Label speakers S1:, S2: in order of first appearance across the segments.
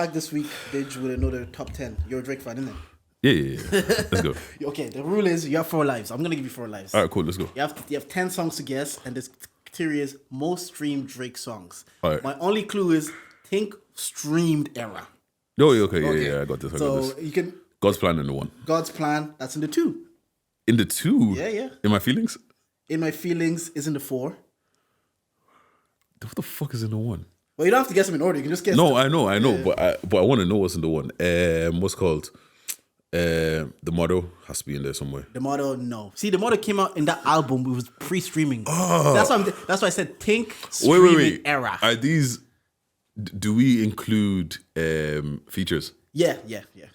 S1: back this week, Deji, with another top 10. You're a Drake fan, isn't it?
S2: Yeah. Let's go.
S1: Okay, the rule is you have 4 lives. I'm gonna give you 4 lives.
S2: All right, cool. Let's go.
S1: You have 10 songs to guess, and this theory is most streamed Drake songs.
S2: All right.
S1: My only clue is think streamed era.
S2: Oh, okay. Yeah. I got this.
S1: So you can
S2: God's Plan in the 1.
S1: God's Plan. That's in the 2.
S2: In the 2?
S1: Yeah.
S2: In My Feelings?
S1: In My Feelings is in the 4.
S2: What the fuck is in the 1?
S1: Well, you don't have to guess them in order. You can just guess.
S2: No, I know. But I want to know what's in the 1. What's called? The Motto has to be in there somewhere.
S1: The Motto, no. See, the Motto came out in that album. It was pre-streaming. Oh. That's why I said think streaming era.
S2: Are these? Do we include features?
S1: Yeah.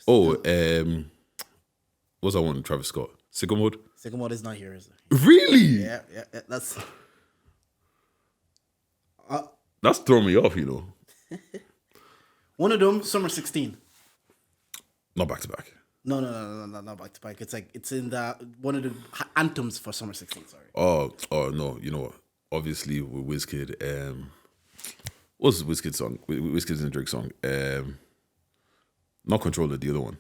S2: Oh, what's that one? Travis Scott. Sicko Mode?
S1: Sicko Mode is not here, is it?
S2: Really?
S1: Yeah. That's
S2: throwing me off, you know.
S1: One of them, Summer 16.
S2: Not back to back.
S1: No, not back to back. It's in one of the anthems for Summer 16. Sorry.
S2: Oh no! You know what? Obviously, with Wizkid. What's Wizkid's song? Wizkid's and Drake's song. Not Controller. The other one.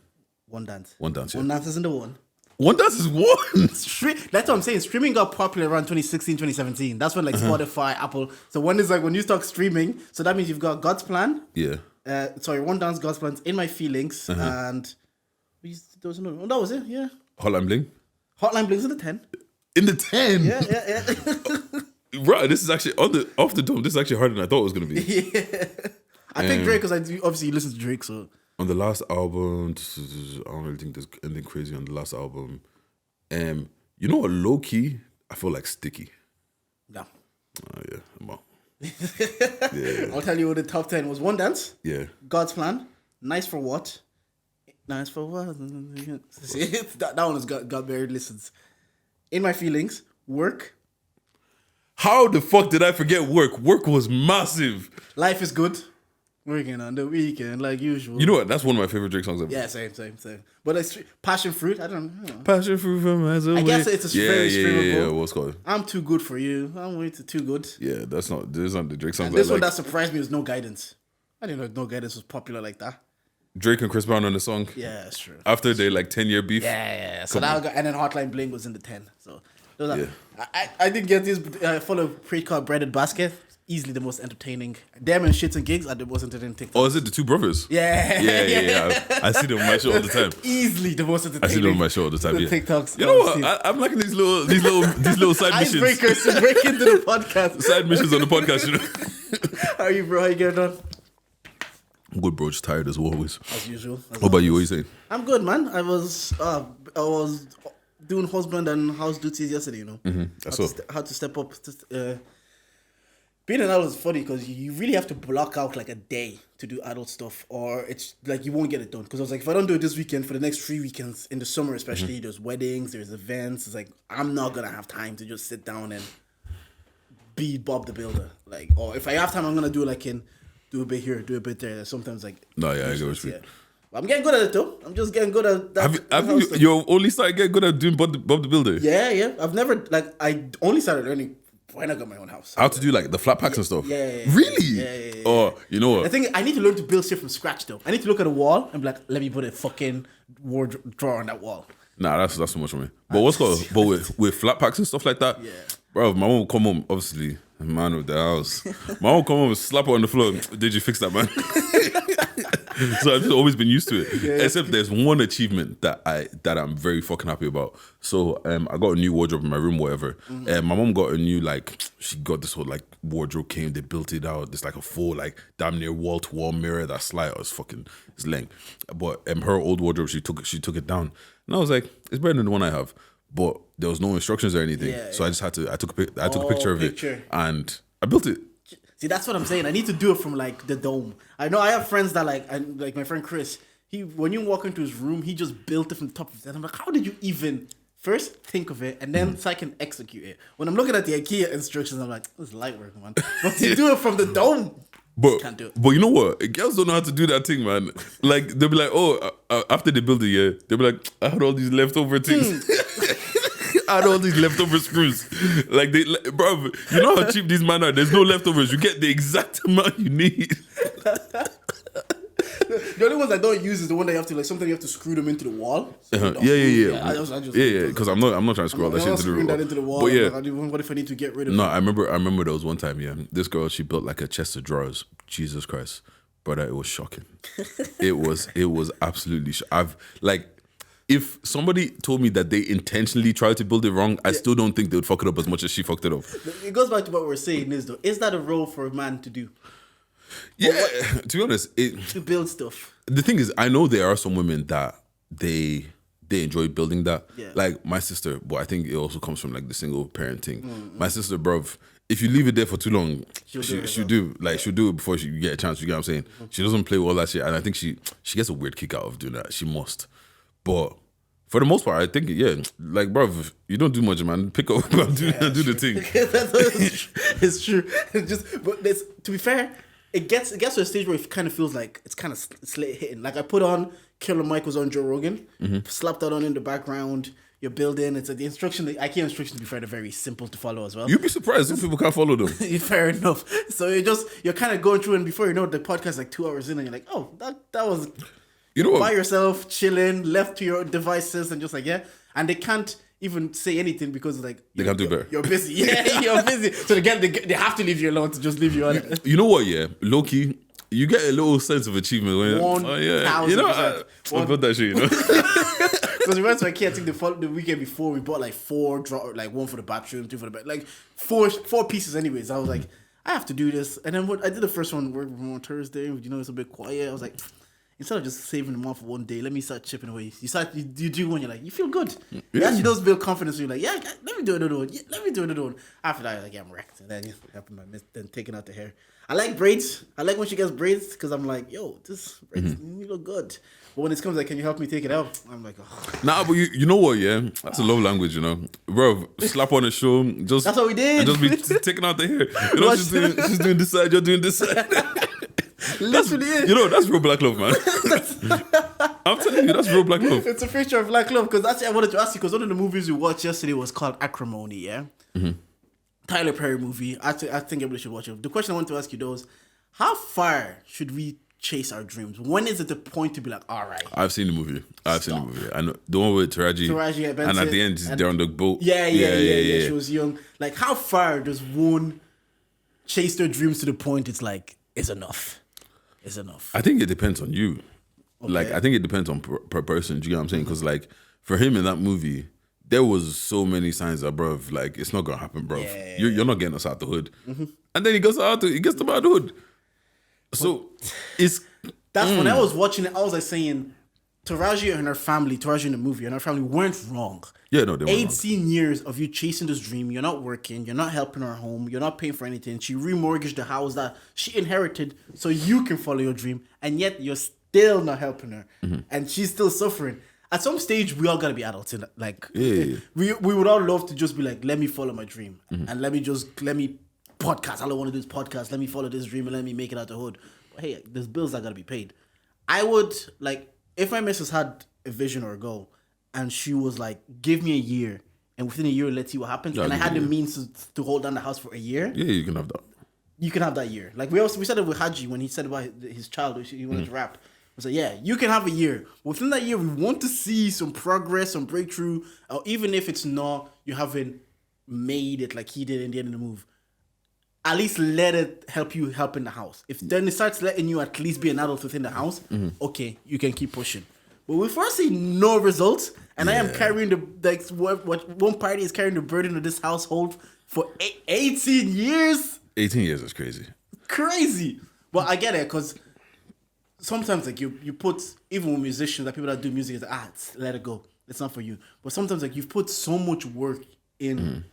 S1: One Dance.
S2: One Dance. Yeah.
S1: One Dance is in the 1.
S2: One Dance is 1.
S1: That's what I'm saying. Streaming got popular around 2016, 2017. That's when Spotify, Apple. So one is when you start streaming. So that means you've got God's Plan.
S2: Yeah.
S1: One Dance, God's Plan, In My Feelings, and there was another one. That was it. Yeah.
S2: Hotline Bling.
S1: Hotline Bling's in the 10.
S2: In the 10.
S1: Yeah.
S2: Right. This is actually off the dome. This is actually harder than I thought it was gonna be.
S1: Yeah. I think Drake, because obviously you listen to Drake, so.
S2: On the last album, I don't really think there's anything crazy on the last album. You know what, low key, I feel like Sticky.
S1: No.
S2: Yeah, well.
S1: Yeah. I'll tell you what the top 10 was. One Dance.
S2: Yeah.
S1: God's Plan. Nice for What? Nice for What? that one has got very listens. In My Feelings. Work.
S2: How the fuck did I forget Work? Work was massive.
S1: Life is Good. Working on the weekend like usual.
S2: You know what? That's one of my favorite Drake songs ever.
S1: Yeah, same. But it's Passion Fruit. I don't know.
S2: Passion Fruit from Miles Away.
S1: I guess it's very streamable.
S2: Yeah. What's called?
S1: I'm Too Good for You. I'm way too good.
S2: Yeah, those not the Drake songs.
S1: And this one that surprised me was No Guidance. I didn't know No Guidance was popular like that.
S2: Drake and Chris Brown on the song.
S1: Yeah, that's true.
S2: After their 10-year beef.
S1: Yeah. So and then Hotline Bling was in the 10. So I didn't get this follow pre-cut breaded basket. Easily the most entertaining. Them and Shits and Gigs are the most entertaining TikToks.
S2: Oh, is it the two brothers?
S1: Yeah.
S2: Yeah. I see them on my show all the time.
S1: Easily the most entertaining.
S2: I see them on my show all the time. Yeah.
S1: TikToks.
S2: You know what? I'm liking these little side missions.
S1: Icebreakers to break into the podcast.
S2: Side missions on the podcast. You know.
S1: How are you, bro? How you getting on?
S2: I'm good, bro. Just tired as always.
S1: As usual.
S2: What about you? What are you saying?
S1: I'm good, man. I was doing husband and house duties yesterday. You know.
S2: Mm-hmm.
S1: Had to step up. Being an adult is funny because you really have to block out like a day to do adult stuff, or it's like you won't get it done. Because I was like, if I don't do it this weekend, for the next 3 weekends in the summer, especially, there's weddings, there's events. It's like I'm not gonna have time to just sit down and be Bob the Builder. Like, or if I have time, I'm gonna do do a bit here, do a bit there. Sometimes like
S2: no, yeah, I get what you mean.
S1: I'm getting good at it though. I'm just getting good at that.
S2: Have you only started getting good at doing Bob the Builder?
S1: Yeah. I've never I only started learning when I got my own house.
S2: How to do like the flat packs and stuff?
S1: Yeah.
S2: Really?
S1: Yeah.
S2: Oh, you know what?
S1: I think I need to learn to build shit from scratch though. I need to look at a wall and be like, let me put a fucking wardrobe drawer on that wall.
S2: Nah, that's too much for me. But with flat packs and stuff like that, bro, my mom would come home, obviously, man of the house. My mom would come home and slap her on the floor. Did you fix that, man? So I've just always been used to it. Yeah. Except there's one achievement that I'm very fucking happy about. So I got a new wardrobe in my room, whatever. My mom got a new she got this whole wardrobe came. They built it out. There's a full damn near wall to wall mirror that slide. It's length. But her old wardrobe, she took it down, and I was like, it's better than the one I have. But there was no instructions or anything, so I just had to. I took a picture of it and I built it.
S1: See, that's what I'm saying. I need to do it from the dome. I know I have friends that like my friend Chris. When you walk into his room, he just built it from the top of his head. I'm like, how did you even first think of it and then so I can execute it? When I'm looking at the IKEA instructions, I'm like, this is light work, man. But to do it from the dome, can't do it.
S2: But you know what? Girls don't know how to do that thing, man. They'll be like, oh, after they build it, they'll be like, I had all these leftover things. I had all these leftover screws. Bro, you know how cheap these men are? There's no leftovers. You get the exact amount you need.
S1: The only ones I don't use is the one that you have to like. Sometimes you have to screw them into the wall. So
S2: Yeah. Because I'm not trying to screw all that shit
S1: into the wall.
S2: But yeah,
S1: what if I need to get rid of?
S2: no, I remember there was one time. Yeah, this girl, she built like a chest of drawers. Jesus Christ, brother, it was shocking. it was absolutely. I've like. If somebody told me that they intentionally tried to build it wrong, I still don't think they would fuck it up as much as she fucked it up.
S1: It goes back to what we're saying is that a role for a man to do?
S2: Yeah, to be honest,
S1: to build stuff.
S2: The thing is, I know there are some women that they enjoy building that.
S1: Yeah.
S2: Like my sister, but I think it also comes from like the single parent thing. My sister, bruv, if you leave it there for too long, she'll do it before you get a chance. You get what I'm saying? She doesn't play with all that shit, and I think she gets a weird kick out of doing that. She must. But for the most part, I think, like, bro, you don't do much, man. Pick up and do the thing.
S1: It's true. But to be fair, it gets to a stage where it kind of feels like it's kind of slate hitting. Like I put on Killer Mike was on Joe Rogan, slapped that on in the background. You're building. It's the instruction. The IKEA instructions, to be fair, they're very simple to follow as well.
S2: You'd be surprised if people can't follow them.
S1: Fair enough. So you're kind of going through, and before you know it, the podcast is like 2 hours in, and you're like, oh, that was.
S2: You know what?
S1: By yourself, chilling, left to your devices, and just like, and they can't even say anything because like
S2: they can't do better.
S1: You're busy, you're busy. So they have to leave you alone to just leave you on.
S2: You know what? Yeah, low key, you get a little sense of achievement when
S1: 1,000%.
S2: you know, I built that shit. You know,
S1: because we went to IKEA. I think the weekend before we bought like 4 like one for the bathroom, 2 for the bed, like four pieces. Anyways, I was like, I have to do this, and then I did the first one on Thursday. You know, it's a bit quiet. I was like, instead of just saving them off for one day, let me start chipping away. You do one, you're like, you feel good. Yeah. It actually does build confidence. You're like, yeah, let me do another one. Yeah, let me do another one. After that, like, I'm wrecked. And then taking out the hair. I like braids. I like when she gets braids because I'm like, yo, this braids, you look good. But when it comes like, can you help me take it out? I'm like, oh.
S2: Nah, but you know what, yeah? That's a love language, you know? Bro, slap on the show.
S1: That's what we did.
S2: And just be taking out the hair. You know, she's doing this side, you're doing this side.
S1: Literally,
S2: you know, that's real black love, man. I'm telling you, that's real black love.
S1: It's a picture of black love. Because actually, I wanted to ask you, because one of the movies we watched yesterday was called Acrimony, yeah? Tyler Perry movie. I think everybody should watch it. The question I want to ask you, though, is how far should we chase our dreams? When is it the point to be like, all right?
S2: I've seen the movie. I know the one with Taraji and at the end, they're on the boat.
S1: Yeah. She was young. Like, how far does one chase their dreams to the point it's like, it's enough? It's enough.
S2: I think it depends on you. Okay. Like, I think it depends on per person. Do you get what I'm saying? Because, like, for him in that movie, there was so many signs that, bro, like, it's not going to happen, bro. Yeah. You're not getting us out the hood. And then he gets them out of the hood. So,
S1: that's when I was watching it, I was like saying, Taraji and her family, Taraji in the movie and her family weren't wrong.
S2: Yeah, no, they weren't
S1: 18 years of you chasing this dream. You're not working. You're not helping her home. You're not paying for anything. She remortgaged the house that she inherited so you can follow your dream. And yet you're still not helping her. And she's still suffering. At some stage, we all got to be adults. In that. Like, we would all love to just be like, let me follow my dream. And let me podcast. All I want to do is podcast. Let me follow this dream and let me make it out the hood. But hey, there's bills that got to be paid. I would, like, if my missus had a vision or a goal and she was like, give me a year and within a year, let's see what happens. And I had the means to hold down the house for a year.
S2: Yeah, you can have that.
S1: You can have that year. Like we said it with Haji when he said about his child, he wanted to rap. I said, yeah, you can have a year. Within that year, we want to see some progress, some breakthrough, or even if it's not, you haven't made it like he did in the end of the move. At least let it help you help in the house. If then it starts letting you at least be an adult within the house, okay, you can keep pushing. But if I see no results, and I am carrying what one party is carrying the burden of this household for 18 years.
S2: 18 years is crazy.
S1: Crazy. But I get it, because sometimes like you put, even with musicians, like people that do music, it's like, let it go. It's not for you. But sometimes like you've put so much work in.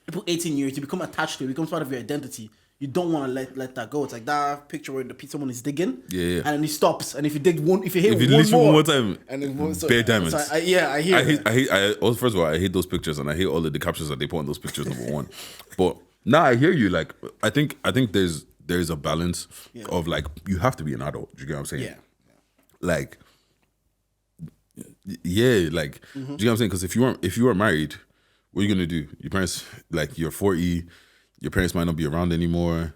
S1: You put 18 years, you become attached to it, becomes part of your identity. You don't want to let that go. It's like that picture where someone is digging, and then he stops. And if you hit one more time, and then
S2: bare diamonds.
S1: So I hear.
S2: First of all, I hate those pictures, and I hate all the captions that they put on those pictures. Number one, but now I hear you. Like I think there's a balance of like you have to be an adult. Do you get what I'm saying?
S1: Yeah.
S2: Like, like do you get what I'm saying? Because if you weren't married, what are you gonna do? Your parents, like, you're 40, your parents might not be around anymore.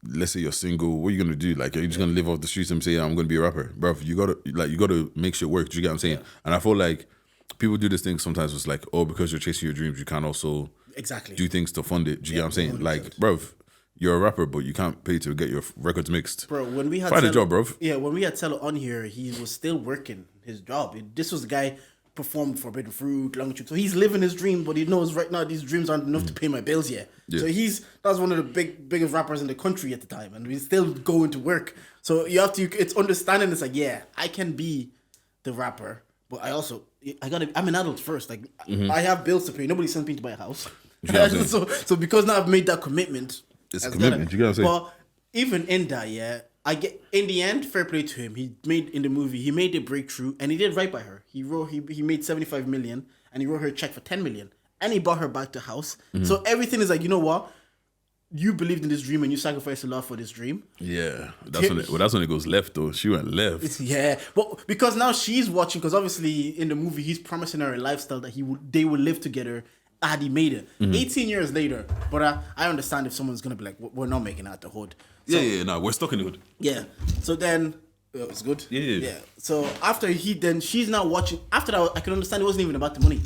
S2: let's say you're single, what are you gonna do? Like, are you just gonna live off the streets and say, I'm gonna be a rapper, bro? You gotta make shit work. Do you get what I'm saying?
S1: Yeah.
S2: And I feel like people do this thing sometimes. It's like, oh, because you're chasing your dreams, you can't also do things to fund it. Do you get what I'm saying?
S1: 100%.
S2: Like, bro, you're a rapper, but you can't pay to get your records mixed.
S1: Bro, when we had
S2: find a job, bro.
S1: Yeah, when we had Tello on here, he was still working his job. This was the guy performed Forbidden Fruit, Longitude. So he's living his dream, but he knows right now these dreams aren't enough to pay my bills yet.
S2: Yeah.
S1: So that's one of the biggest rappers in the country at the time, and he's still going to work. So you have to. It's understanding. It's like, yeah, I can be the rapper, but I'm an adult first. Like I have bills to pay. Nobody sends me to buy a house. So because now I've made that commitment.
S2: It's a commitment. You gotta say.
S1: But even in that, yeah, I get in the end, fair play to him. He made the breakthrough, and he did right by her. He made 75 million, and he wrote her a check for 10 million, and he bought her back to house. So everything is like, you know what? You believed in this dream, and you sacrificed a lot for this dream.
S2: Yeah, that's when it goes left though. She went left.
S1: Yeah, but because now she's watching, because obviously in the movie he's promising her a lifestyle that they would live together. Had he made it 18 years later, but I understand if someone's gonna be like, we're not making it out the hood. So,
S2: No, we're stuck in the hood.
S1: Yeah. So then it's good.
S2: Yeah.
S1: So after she's now watching. After that, I can understand it wasn't even about the money.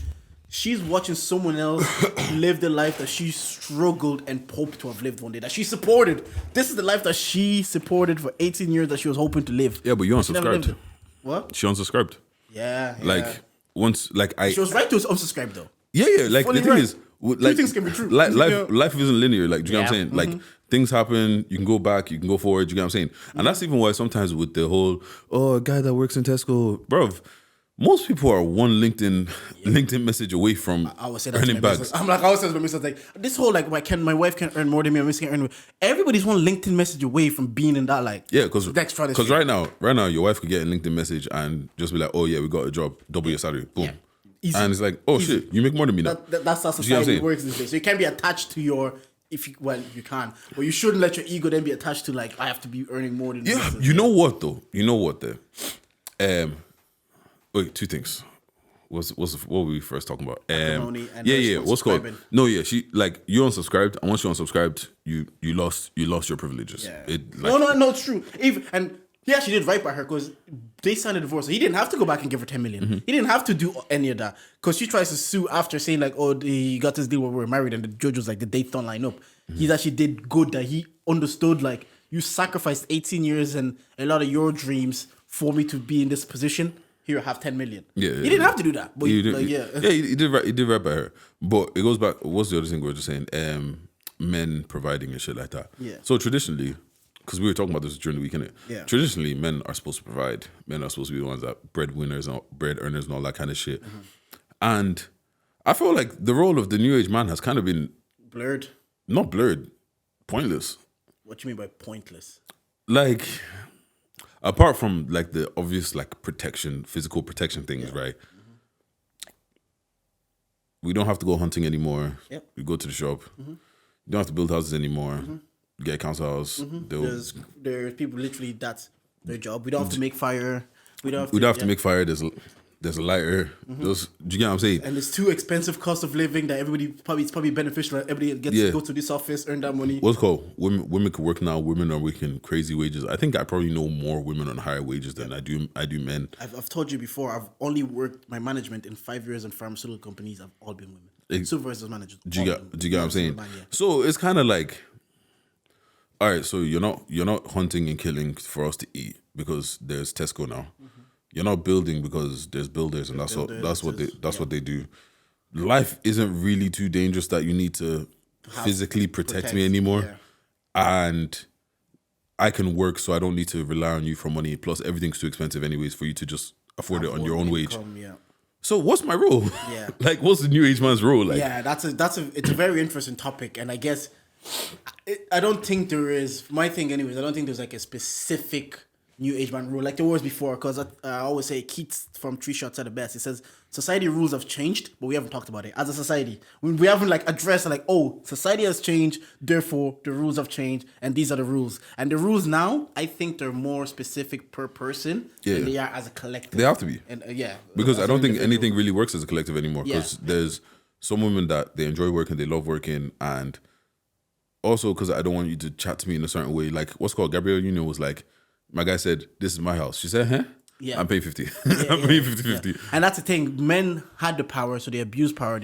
S1: She's watching someone else live the life that she struggled and hoped to have lived one day. That she supported. This is the life that she supported for 18 years that she was hoping to live.
S2: Yeah, but you unsubscribed.
S1: What?
S2: She unsubscribed.
S1: Yeah.
S2: Like once,
S1: she was right to unsubscribe though.
S2: Yeah. Like
S1: Fully
S2: the thing
S1: right.
S2: is, like,
S1: two things can be true.
S2: Life isn't linear. Like, do you know what I'm saying? Like things happen. You can go back. You can go forward. Do you know what I'm saying? And that's even why sometimes with the whole a guy that works in Tesco, bro. Most people are one LinkedIn message away from
S1: I would say that
S2: earning bags.
S1: I'm like, I always say to my missus, like, this whole like, my wife can earn more than me, my missus can earn more. Everybody's one LinkedIn message away from being in that, like,
S2: because
S1: right
S2: now your wife could get a LinkedIn message and just be like, oh yeah, we got a job, double your salary, boom.
S1: Yeah. Easy.
S2: And it's like, oh
S1: Easy.
S2: shit, you make more than me now.
S1: That's how society works these days. So you can't be attached to you can, but you shouldn't let your ego then be attached to like, I have to be earning more than
S2: yeah. You know what though? Wait, two things. What were we first talking about? What's called? No, yeah. She like you unsubscribed, and once you unsubscribed, you lost your privileges.
S1: Yeah. No, it's true. He actually did right by her because they signed a divorce. So he didn't have to go back and give her 10 million. He didn't have to do any of that because she tries to sue after saying like, oh, he got this deal where we were married, and the judge was like, the dates don't line up. He actually did good that he understood like you sacrificed 18 years and a lot of your dreams for me to be in this position. Here, have 10 million. Yeah, he didn't have to do that, but
S2: he did right by her. But it goes back. What's the other thing we were just saying? Men providing and shit like that.
S1: Yeah.
S2: So traditionally, because we were talking about this during the week, innit?
S1: Yeah.
S2: Traditionally, men are supposed to provide. Men are supposed to be the ones that bread earners, and all that kind of shit. And I feel like the role of the new age man has kind of been
S1: blurred.
S2: Not blurred, pointless.
S1: What do you mean by pointless?
S2: Like, apart from like the obvious like physical protection things, right? We don't have to go hunting anymore.
S1: Yep.
S2: We go to the shop. You don't have to build houses anymore. Get a council house.
S1: There's people literally that's their job. We don't have to make fire. We don't have
S2: to make fire. There's a lighter. Do you get what I'm saying?
S1: And it's too expensive cost of living that it's probably beneficial that everybody gets to go to this office, earn that money.
S2: What's called? Women can work now. Women are working crazy wages. I think I probably know more women on higher wages than I do men.
S1: I've told you before, I've only worked my management in 5 years in pharmaceutical companies. I've all been women. Supervisors, managers.
S2: Do you get what I'm saying? So it's kind of like, all right, so you're not hunting and killing for us to eat because there's Tesco now. You're not building because there's builders, and that's what they do. Life isn't really too dangerous that you need to physically protect me anymore. Yeah. And I can work, so I don't need to rely on you for money. Plus, everything's too expensive anyways for you to just afford it on your own wage. Yeah. So what's my role? Yeah. Like, what's the new age man's role? Like,
S1: yeah, it's a very interesting topic, and I guess I don't think there is. My thing, anyways, I don't think there's like a specific new age man rule like there was before, because I always say Keats from Three Shots are the best. He says society rules have changed, but we haven't talked about it as a society. We haven't like addressed like, oh, society has changed, therefore the rules have changed, and these are the rules. And the rules now, I think they're more specific per person than they are as a collective.
S2: They have to be,
S1: and
S2: because I don't think anything really works as a collective anymore. Because there's some women that they enjoy working, they love working, and also because I don't want you to chat to me in a certain way. Like, what's called Gabrielle Union was like, my guy said, "This is my house." She said, "Huh?
S1: Yeah.
S2: I'm paying 50. I'm paying 50-50.
S1: Yeah. And that's the thing. Men had the power, so they abused power.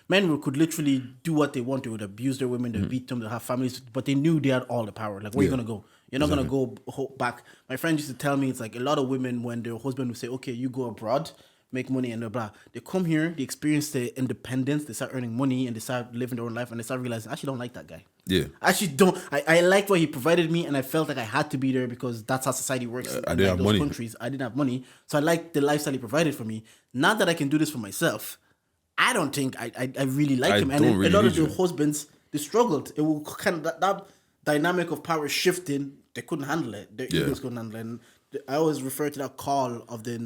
S1: Men could literally do what they want to. They would abuse their women, they would beat them, they have families, but they knew they had all the power. Like, where are you gonna go? You're not gonna go back. My friend used to tell me, it's like a lot of women, when their husband would say, "Okay, you go abroad, make money," and blah blah. They come here, they experience the independence, they start earning money, and they start living their own life, and they start realizing, I actually don't like that guy.
S2: Yeah.
S1: I actually don't. I liked what he provided me, and I felt like I had to be there because that's how society works.
S2: I didn't have money.
S1: Countries, I didn't have money, so I liked the lifestyle he provided for me. Now that I can do this for myself, I don't think I really like him. And then a lot of the husbands, they struggled. It will kind of that dynamic of power shifting. They couldn't handle it. Their egos couldn't handle it. And I always refer to that call of the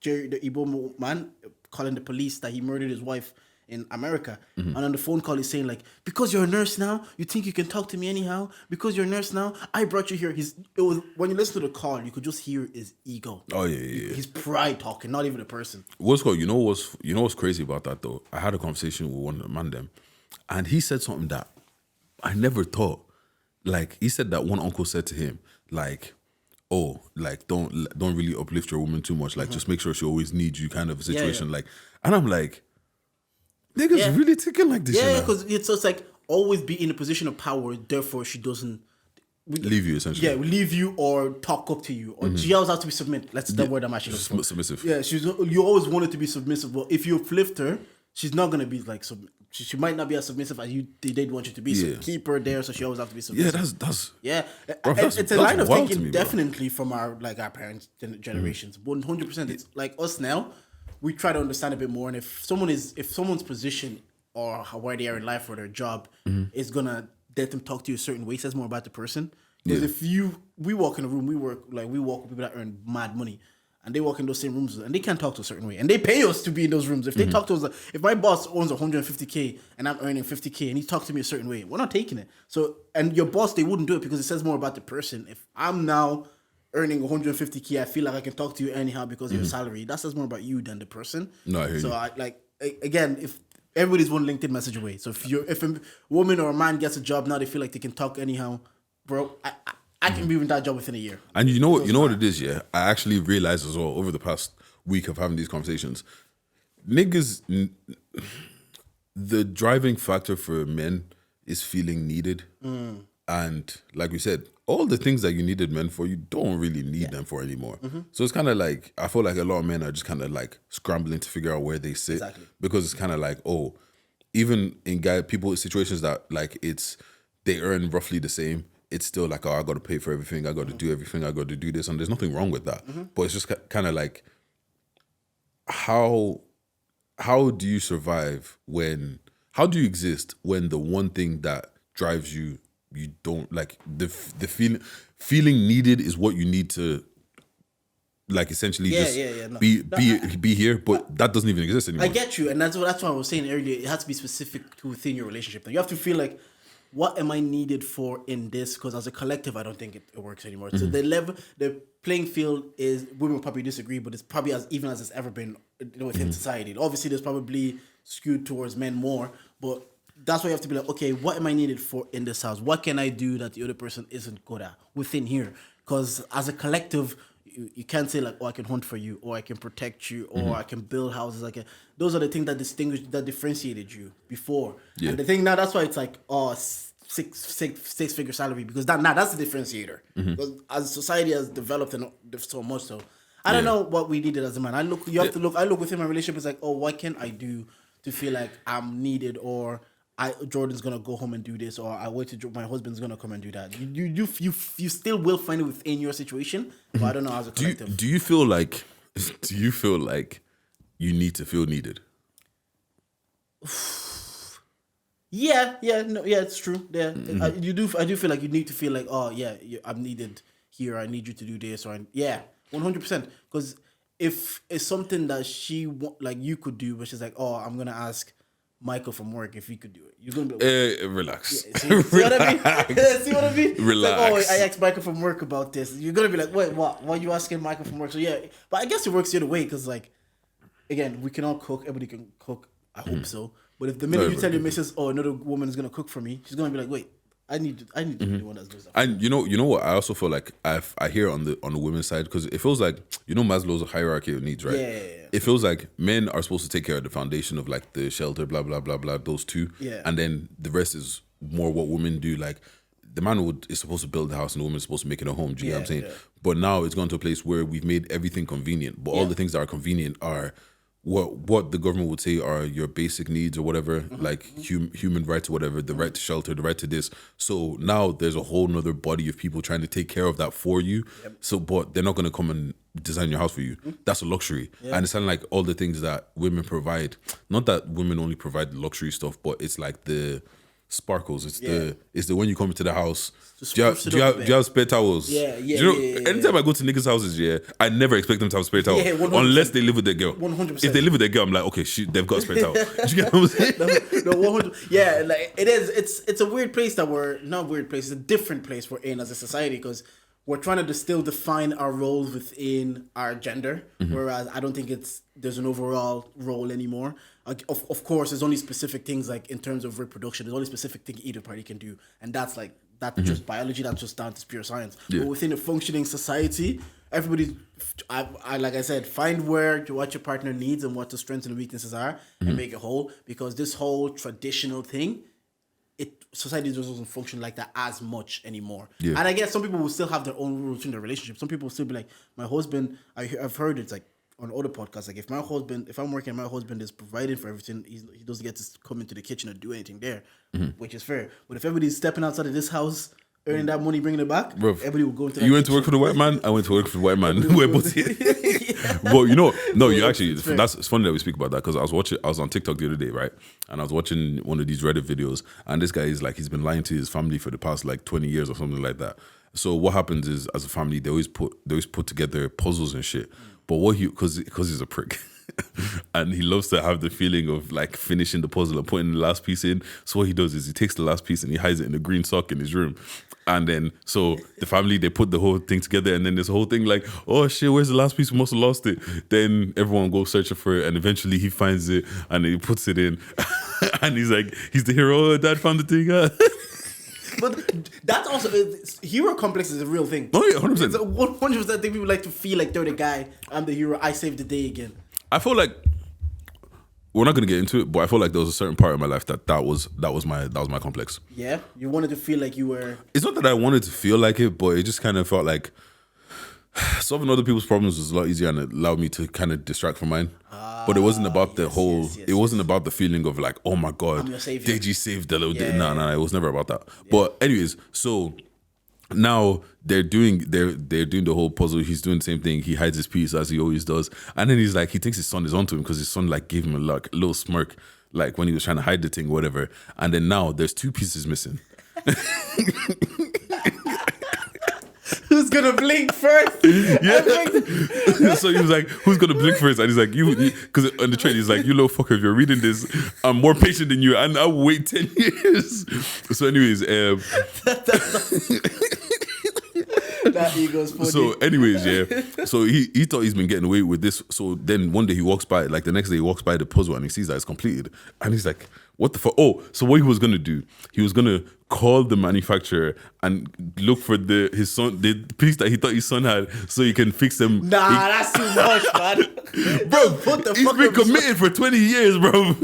S1: Igbo man calling the police that he murdered his wife in America. And on the phone call, he's saying, like, because you're a nurse now, you think you can talk to me anyhow? Because you're a nurse now, I brought you here. When you listen to the call, you could just hear his ego.
S2: Oh yeah.
S1: His pride talking, not even a person.
S2: What's called? You know what's crazy about that though? I had a conversation with one of the man them, and he said something that I never thought. Like, he said that one uncle said to him, like, "Oh, like don't really uplift your woman too much. Like, just make sure she always needs you," kind of a situation. Like, and I'm like, niggas really thinking like this.
S1: Yeah, because it's like always be in a position of power. Therefore, she doesn't
S2: leave you essentially.
S1: Yeah, leave you or talk up to you, or she always has to be submit. That's the word I'm actually looking for.
S2: Submissive.
S1: Yeah, you always wanted to be submissive, but if you uplift her, she's not gonna be like she might not be as submissive as they did want you to be. So keep her there, so she always have to be submissive.
S2: Yeah,
S1: bro, it's a line of thinking
S2: me,
S1: definitely from our parents' generations. 100%. It's like us now. We try to understand a bit more, and if someone's position or where they are in life or their job is gonna let them talk to you a certain way, it says more about the person. Because if we walk in a room, we walk with people that earn mad money, and they walk in those same rooms and they can't talk to a certain way, and they pay us to be in those rooms. If they talk to us, if my boss owns 150K and I'm earning 50K and he talks to me a certain way, we're not taking it. So, and your boss, they wouldn't do it because it says more about the person. If I'm now earning 150K, I feel like I can talk to you anyhow because of your salary. That says more about you than the person.
S2: No, I hear you.
S1: Again, if everybody's one LinkedIn message away. So if a woman or a man gets a job now, they feel like they can talk anyhow, bro. I can be in that job within a year.
S2: And you know what it is, yeah? I actually realized as well over the past week of having these conversations, niggas, the driving factor for men is feeling needed. And like we said, all the things that you needed men for, you don't really need them for anymore. So it's kind of like, I feel like a lot of men are just kind of like scrambling to figure out where they sit.
S1: Exactly.
S2: Because it's kind of like, oh, even in situations that like they earn roughly the same, it's still like, oh, I got to pay for everything, I got to do everything, I got to do this, and there's nothing wrong with that. But it's just kind of like, how do you survive how do you exist when the one thing that drives you don't like, the feeling needed is what you need to like essentially be here, but that doesn't even exist anymore.
S1: I get you, and that's what I was saying earlier. It has to be specific to within your relationship. Now you have to feel like, what am I needed for in this? Because as a collective, I don't think it works anymore. So the playing field is, women will probably disagree, but it's probably as even as it's ever been within society. Obviously, there's probably skewed towards men more, but that's why you have to be like, okay, what am I needed for in this house? What can I do that the other person isn't good at within here? Because as a collective, you can't say like, oh, I can hunt for you, or I can protect you, or I can build houses. Those are the things that differentiated you before. Yeah. And the thing now, that's why it's like, oh, six-figure salary, because that's the differentiator. Because as society has developed and so much, so I don't know what we needed as a man. I look within my relationship. It's like, oh, what can I do to feel like I'm needed, or Jordan's gonna go home and do this, or I wait till my husband's gonna come and do that. You still will find it within your situation, but I don't know as a collective.
S2: Do you feel like you need to feel needed?
S1: Yeah, it's true. Yeah, I do feel like you need to feel like, oh yeah, I'm needed here. I need you to do this, or 100%. Because if it's something that you could do, but she's like, oh, I'm gonna ask Michael from work if he could do it. You're gonna be like,
S2: relax.
S1: Yeah, see what I mean? See what I mean?
S2: Relax.
S1: Like, oh, I asked Michael from work about this. You're gonna be like, wait, what? Why are you asking Michael from work? So yeah, but I guess it works the other way, because like, again, we can all cook. Everybody can cook. I hope so. But if the minute you tell your missus, oh, another woman is gonna cook for me, she's gonna be like, wait, I need to be the one that does that.
S2: And you know what? I also feel like I hear on the women's side, because it feels like, you know, Maslow's hierarchy of needs, right?
S1: Yeah.
S2: It feels like men are supposed to take care of the foundation of like the shelter, blah blah blah blah, those two.
S1: Yeah.
S2: And then the rest is more what women do. Like the man is supposed to build the house and the woman is supposed to make it a home. Do you know what I'm saying?
S1: Yeah.
S2: But now it's gone to a place where we've made everything convenient. But all the things that are convenient are what the government would say are your basic needs or whatever, like human rights or whatever, the right to shelter, the right to this. So now there's a whole nother body of people trying to take care of that for you. So, but they're not going to come and design your house for you. That's a luxury. And it's kind of like all the things that women provide. Not that women only provide luxury stuff, but it's like the sparkles. It's the when you come into the house. Do you have spare towels? Anytime I go to niggas' houses, I never expect them to have spare towels. Unless they live with their girl. 100%. If they live with their girl, I'm like, okay, they've got a spare towel. Do you get what I'm saying?
S1: No, 100. Yeah, like it is. It's a weird place that we're not weird place. It's a different place we're in as a society, because we're trying to still define our roles within our gender, whereas I don't think there's an overall role anymore. Of course, there's only specific things, like in terms of reproduction. There's only specific thing either party can do, and that's just biology. That's just down to pure science. Yeah. But within a functioning society, everybody, I like I said, find what your partner needs and what the strengths and weaknesses are, and make it whole. Because this whole traditional thing, society just doesn't function like that as much anymore. Yeah. And I guess some people will still have their own rules in their relationship. Some people will still be like, my husband. I've heard it's like on other podcasts, like if I'm working and my husband is providing for everything, he doesn't get to come into the kitchen and do anything there, which is fair. But if everybody's stepping outside of this house, earning that money, bringing it back, everybody will go into that
S2: You went
S1: kitchen.
S2: to work for the white man, I went to work for the white man. We're both here. But it's funny that we speak about that, because I was on TikTok the other day, right? And I was watching one of these Reddit videos, and this guy is like, he's been lying to his family for the past like 20 years or something like that. So what happens is, as a family, they always put together puzzles and shit. But because he's a prick, and he loves to have the feeling of like finishing the puzzle and putting the last piece in. So what he does is he takes the last piece and he hides it in a green sock in his room. And then, so the family, they put the whole thing together, and then this whole thing like, oh shit, where's the last piece? We must have lost it. Then everyone goes searching for it, and eventually he finds it and he puts it in. And he's like, he's the hero. Oh, Dad found the thing.
S1: But that's also, hero complex is a real thing.
S2: Oh yeah, 100%.
S1: It's a 100% thing. People like to feel like they're the guy. I'm the hero. I saved the day again.
S2: I feel like we're not gonna get into it, but I feel like there was a certain part of my life that was my complex.
S1: Yeah, you wanted to feel like you were.
S2: It's not that I wanted to feel like it, but it just kind of felt like solving other people's problems was a lot easier, and it allowed me to kind of distract from mine. But it wasn't about the whole. It wasn't about the feling of like, oh my god, Deji saved the little. No, it was never about that. Yeah. But anyways, so now they're doing the whole puzzle. He's doing the same thing. He hides his piece as he always does, and then he's like, he thinks his son is onto him because his son like gave him a little smirk, like when he was trying to hide the thing, or whatever. And then now there's 2 pieces missing.
S1: Who's gonna blink first?
S2: Yeah. So he was like, who's gonna blink first? And he's like, you, because on the train, he's like, you little fucker, if you're reading this, I'm more patient than you, and I'll wait 10 years. So anyways,
S1: that ego's funny.
S2: So anyways, yeah. So he thought he's been getting away with this. So then one day he walks by, like the next day he walks by the puzzle, and he sees that it's completed. And he's like, what the fuck? Oh, so what he was gonna do, he was gonna call the manufacturer and look for the piece that he thought his son had, so he can fix them.
S1: Nah, that's too much, man.
S2: Bro, he's been committed for 20 years, bro.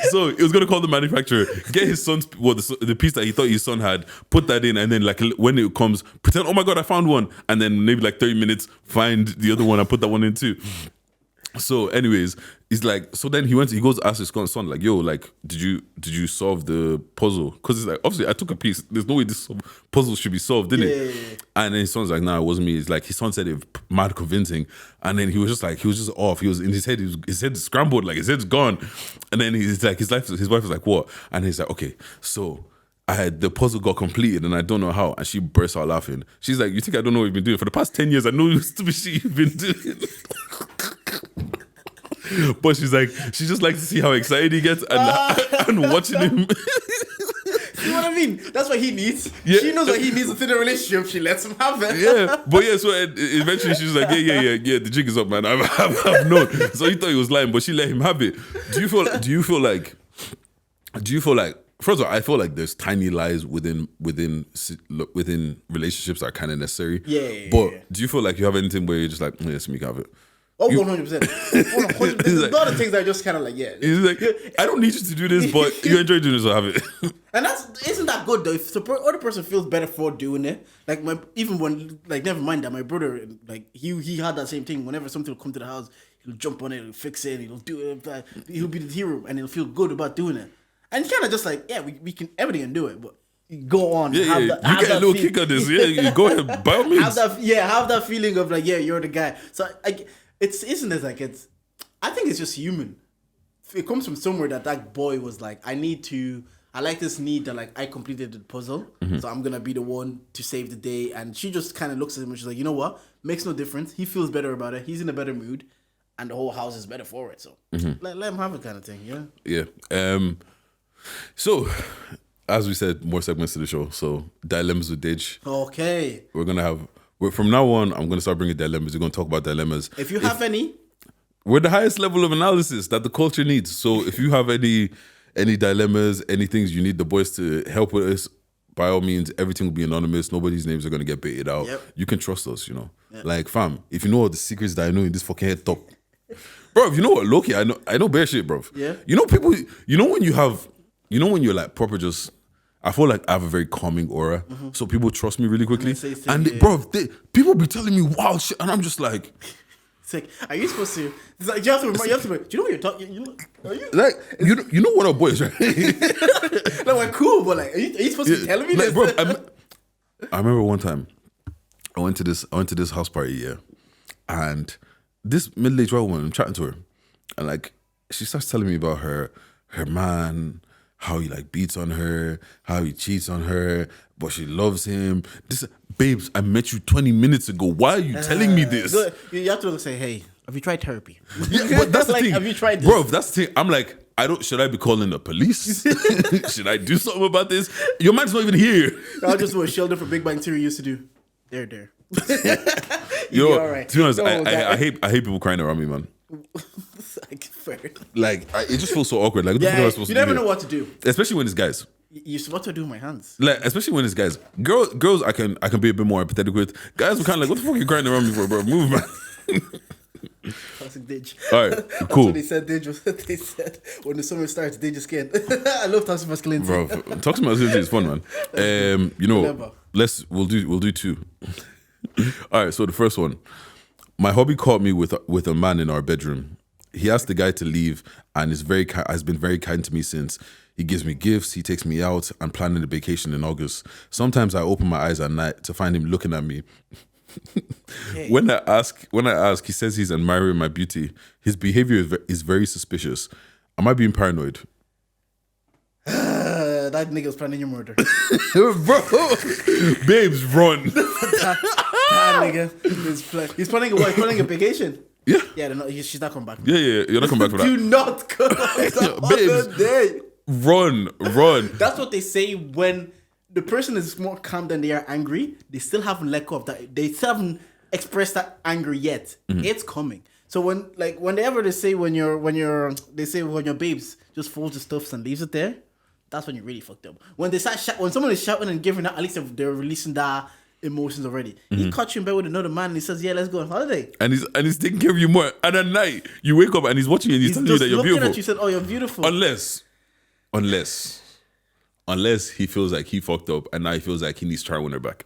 S2: So he was gonna call the manufacturer, get his son's the piece that he thought his son had, put that in, and then like when it comes, pretend, oh my god, I found one, and then maybe like 30 minutes, find the other one and put that one in too. So anyways, he's like, so then he goes to ask his son, like, yo, like, did you solve the puzzle? Because it's like, obviously I took a piece, there's no way this puzzle should be solved, didn't it? Yeah. And then his son's like, nah, it wasn't me. It's like, his son said it mad convincing, and then he was just off. He was in his head, his head scrambled, like his head's gone. And then he's like, his wife was like, what? And he's like, okay, so the puzzle got completed and I don't know how. And she bursts out laughing. She's like, you think I don't know what you've been doing? For the past 10 years, I know stupid shit you've been doing. But she's like, she just likes to see how excited he gets and watching him.
S1: You know what I mean? That's what he needs. Yeah. She knows what he needs within a relationship. She lets him have it.
S2: Yeah, but yeah, so eventually she's like, yeah, the jig is up, man. I've known. So he thought he was lying, but she let him have it. Do you feel like first of all, I feel like there's tiny lies within relationships that are kind of necessary. But do you feel like you have anything where you're just like, yes, me have it?
S1: Oh, 100%. 100%. There's a lot of things that are just kind of like, yeah.
S2: It's like, I don't need you to do this, but you enjoy doing this, so have it.
S1: And isn't that good though? If the other person feels better for doing it, like never mind that my brother, like he had that same thing. Whenever something will come to the house, he'll jump on it, he'll fix it, he'll do it. He'll be the hero, and he'll feel good about doing it. And it's kind of just like, yeah, we can everybody can do it, but go on.
S2: You get a little kick at this. Yeah, go ahead, by all means.
S1: Have that feeling of like, yeah, you're the guy. So isn't it like it's? I think it's just human. It comes from somewhere that boy was like, I like this need that like I completed the puzzle, so I'm gonna be the one to save the day. And she just kind of looks at him and she's like, you know what? Makes no difference. He feels better about it. He's in a better mood, and the whole house is better for it. So let him have it, kind of thing. Yeah.
S2: Yeah. So, as we said, more segments to the show. So, dilemmas with Deji.
S1: Okay.
S2: We're gonna have. From now on, I'm gonna start bringing dilemmas. We're gonna talk about dilemmas.
S1: If you have any,
S2: we're the highest level of analysis that the culture needs. So, if you have any dilemmas, any things you need the boys to help with us, by all means, everything will be anonymous. Nobody's names are gonna get baited out.
S1: Yep.
S2: You can trust us. Like fam, if you know all the secrets that I know in this fucking head talk, bro. You know what, Loki? I know bare shit, bro.
S1: Yeah.
S2: People. When you're like proper just. I feel like I have a very calming aura, so people trust me really quickly. People be telling me wild shit, and I'm just like,
S1: it's like, are you supposed to? It's like you have to. Do you know what you're talking? Are you
S2: like you know what our boys right?
S1: Like we're cool, but like, are you supposed to be telling me
S2: like,
S1: this?
S2: Bro, I remember one time I went to this house party, and this middle-aged white woman, I'm chatting to her, and like she starts telling me about her man. How he like beats on her, how he cheats on her, but she loves him. Babes, I met you 20 minutes ago. Why are you telling me this?
S1: You have to say, hey, have you tried therapy?
S2: Yeah, but that's the
S1: like,
S2: thing.
S1: Have you tried this?
S2: Bro, that's the thing. I'm like, should I be calling the police? Should I do something about this? Your man's not even here.
S1: I'll just do what Sheldon from Big Bang Theory used to do. There.
S2: Yo,
S1: all right.
S2: To be honest, I hate people crying around me, man.
S1: Like,
S2: it just feels so awkward. Like, what the fuck am I supposed to do?
S1: You never know what to do,
S2: especially when it's guys.
S1: What do I do with my hands?
S2: Like, especially when it's guys. Girls, I can be a bit more empathetic with. Guys, we're kind of like, what the fuck are you crying around me for, bro? Move, man.
S1: Classic Deji.
S2: All right, cool.
S1: That's what they said. They said when the summer starts, Deji skin. I love toxic masculinity.
S2: Bro, toxic masculinity is fun, man. We'll do two. All right, so the first one. My hubby caught me with a man in our bedroom. He asked the guy to leave and has been very kind to me since. He gives me gifts, he takes me out, and planning a vacation in August. Sometimes I open my eyes at night to find him looking at me. Okay. When I ask, he says he's admiring my beauty. His behavior is very suspicious. Am I being paranoid?
S1: That nigga's planning your murder.
S2: Bro, babes, run.
S1: That nigga, he's planning a what? He's planning a vacation.
S2: Yeah.
S1: Yeah, she's not coming back.
S2: Yeah, you're not coming back for that.
S1: Do not come
S2: babes,
S1: day.
S2: Run.
S1: That's what they say when the person is more calm than they are angry. They still haven't let go of that. They still haven't expressed that anger yet. It's coming. So when your babes just folds the stuffs and leaves it there, that's when you're really fucked up. When they start when someone is shouting and giving that, at least they're releasing that emotions already. He caught you in bed with another man and he says, yeah, let's go on holiday.
S2: And he's taking care of you more. And at night, you wake up and he's watching you and he's telling you that you're beautiful.
S1: At you, said, oh, you're beautiful.
S2: Unless he feels like he fucked up and now he feels like he needs to try to win her back.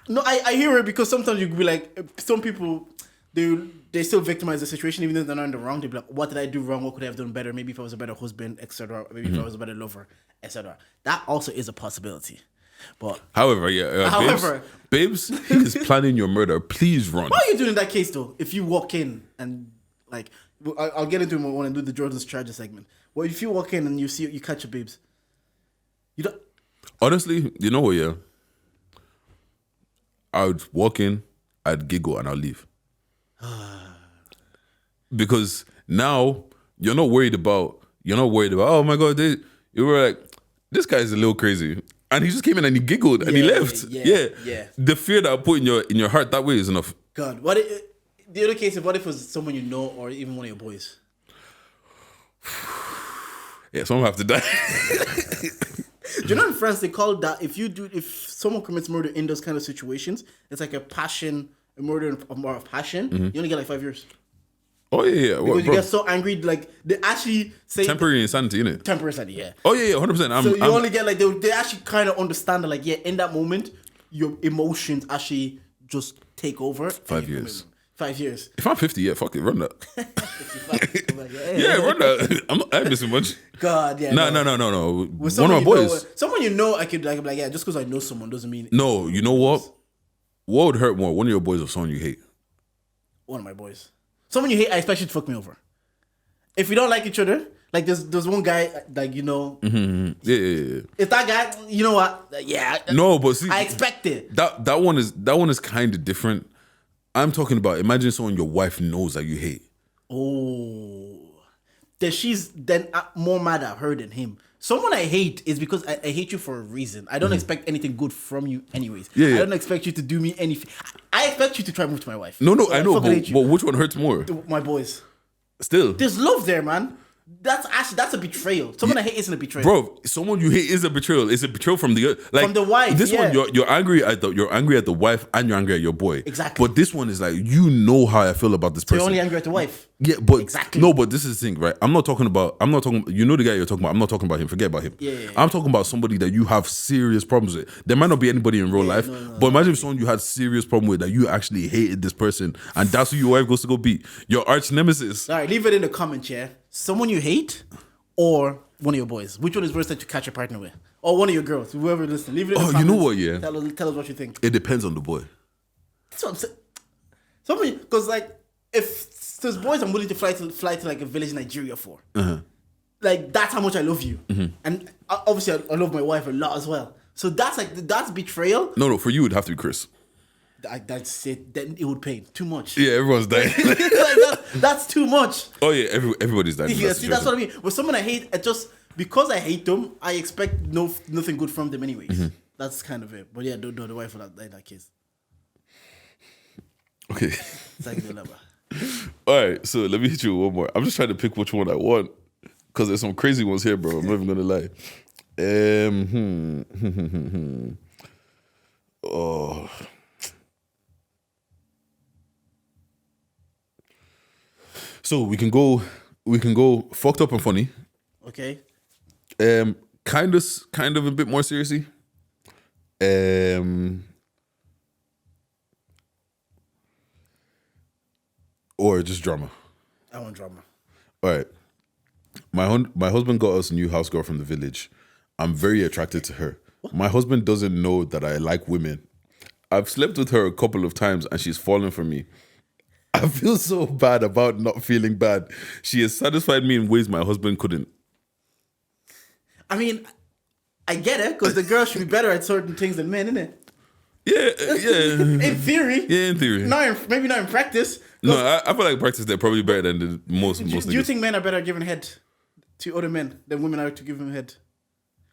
S1: No, I hear it because sometimes you could be like, some people, they still victimize the situation even though they're not in the wrong. They be like, what did I do wrong? What could I have done better? Maybe if I was a better husband, etc. Maybe if I was a better lover, etc. That also is a possibility. But
S2: however, babes, he is planning your murder. Please run.
S1: What are you doing in that case though? If you walk in and like, I'll get into it when I do the Jordan's Charger segment. Well, if you walk in and you catch your babes, you don't.
S2: Honestly, you know what? Yeah, I would walk in, I'd giggle, and I'll leave. Because now you're not worried about. Oh my god, you were like, this guy is a little crazy. And he just came in and he giggled and he left. Yeah. The fear that I put in your heart that way is enough.
S1: God, the other case, what if it was someone you know or even one of your boys?
S2: Yeah, someone have to die.
S1: Do you know in France they call that if someone commits murder in those kind of situations, it's like a murder of passion. You only get like 5 years.
S2: Oh yeah.
S1: Because you get so angry, like they actually say
S2: temporary insanity, innit?
S1: Temporary insanity, yeah.
S2: Oh yeah, 100%.
S1: So you only get like they actually kind of understand that, like, yeah, in that moment your emotions actually just take over.
S2: 5 years.
S1: 5 years.
S2: If I'm 50, yeah, fuck it, run that.
S1: 55, like,
S2: Yeah, run that. I ain't missing much.
S1: God, yeah.
S2: No.
S1: With
S2: One of my boys.
S1: Someone you know, I could like, yeah, just because I know someone doesn't mean.
S2: No, you know what? What would hurt more? One of your boys or someone you hate?
S1: One of my boys. Someone you hate, I expect you to fuck me over. If we don't like each other, like there's one guy, like, you know.
S2: Mm-hmm. Yeah.
S1: If that guy, you know what? Yeah.
S2: No, but see,
S1: I expect it.
S2: That one is kind of different. I'm talking about, imagine someone your wife knows that you hate.
S1: Oh. Then she's more mad at her than him. Someone I hate is because I hate you for a reason. I don't expect anything good from you anyways.
S2: Yeah.
S1: I don't expect you to do me anything. I expect you to try to move to my wife.
S2: No, I know, but which one hurts more?
S1: My boys.
S2: Still.
S1: There's love there, man. That's a betrayal. Someone I hate isn't a betrayal.
S2: Bro, someone you hate is a betrayal. It's a betrayal from the
S1: wife.
S2: This
S1: yeah.
S2: one, you're angry at the wife and you're angry at your boy.
S1: Exactly.
S2: But this one is like, you know how I feel about this person.
S1: You're only angry at the wife.
S2: Yeah, but
S1: exactly.
S2: No, but this is the thing, right? I'm not talking. You know the guy you're talking about. I'm not talking about him. Forget about him.
S1: Yeah.
S2: I'm talking about somebody that you have serious problems with. There might not be anybody in real life, but imagine if someone you had serious problem with that you actually hated this person, and that's who your wife goes to go beat. Your arch nemesis.
S1: All right, leave it in the comments, yeah. Someone you hate, or one of your boys. Which one is worse to catch your partner with? Or one of your girls, whoever listens. Leave it in the comments.
S2: You know what, yeah?
S1: Tell us what you think.
S2: It depends on the boy.
S1: That's what I'm saying. Somebody, because like, if there's boys I'm willing to fly to like a village in Nigeria for. Like, that's how much I love you. And obviously I love my wife a lot as well. So that's betrayal.
S2: No, for you it'd have to be Chris.
S1: That's it. Then it would pain too much.
S2: Yeah, everyone's dying.
S1: that's too much.
S2: Oh yeah, everybody's dying.
S1: Yeah, see, that's what I mean. With someone I hate, because I hate them, I expect nothing good from them anyways. That's kind of it. But yeah, don't do the wife in that case.
S2: Okay.
S1: It's like a dilemma.
S2: All right, so let me hit you with one more. I'm just trying to pick which one I want because there's some crazy ones here, bro. I'm not even gonna lie. Oh. So we can go fucked up and funny.
S1: Okay.
S2: Kind of a bit more seriously. Or just drama.
S1: I want drama.
S2: All right. My husband got us a new house girl from the village. I'm very attracted to her. What? My husband doesn't know that I like women. I've slept with her a couple of times and she's fallen for me. I feel so bad about not feeling bad. She has satisfied me in ways my husband couldn't.
S1: I mean, I get it, because the girl should be better at certain things than men, innit?
S2: Yeah.
S1: In theory.
S2: Yeah, in theory.
S1: Maybe not in practice.
S2: No, I feel like practice they're probably better than the most.
S1: Do you think men are better at giving head to other men than women are to give them head?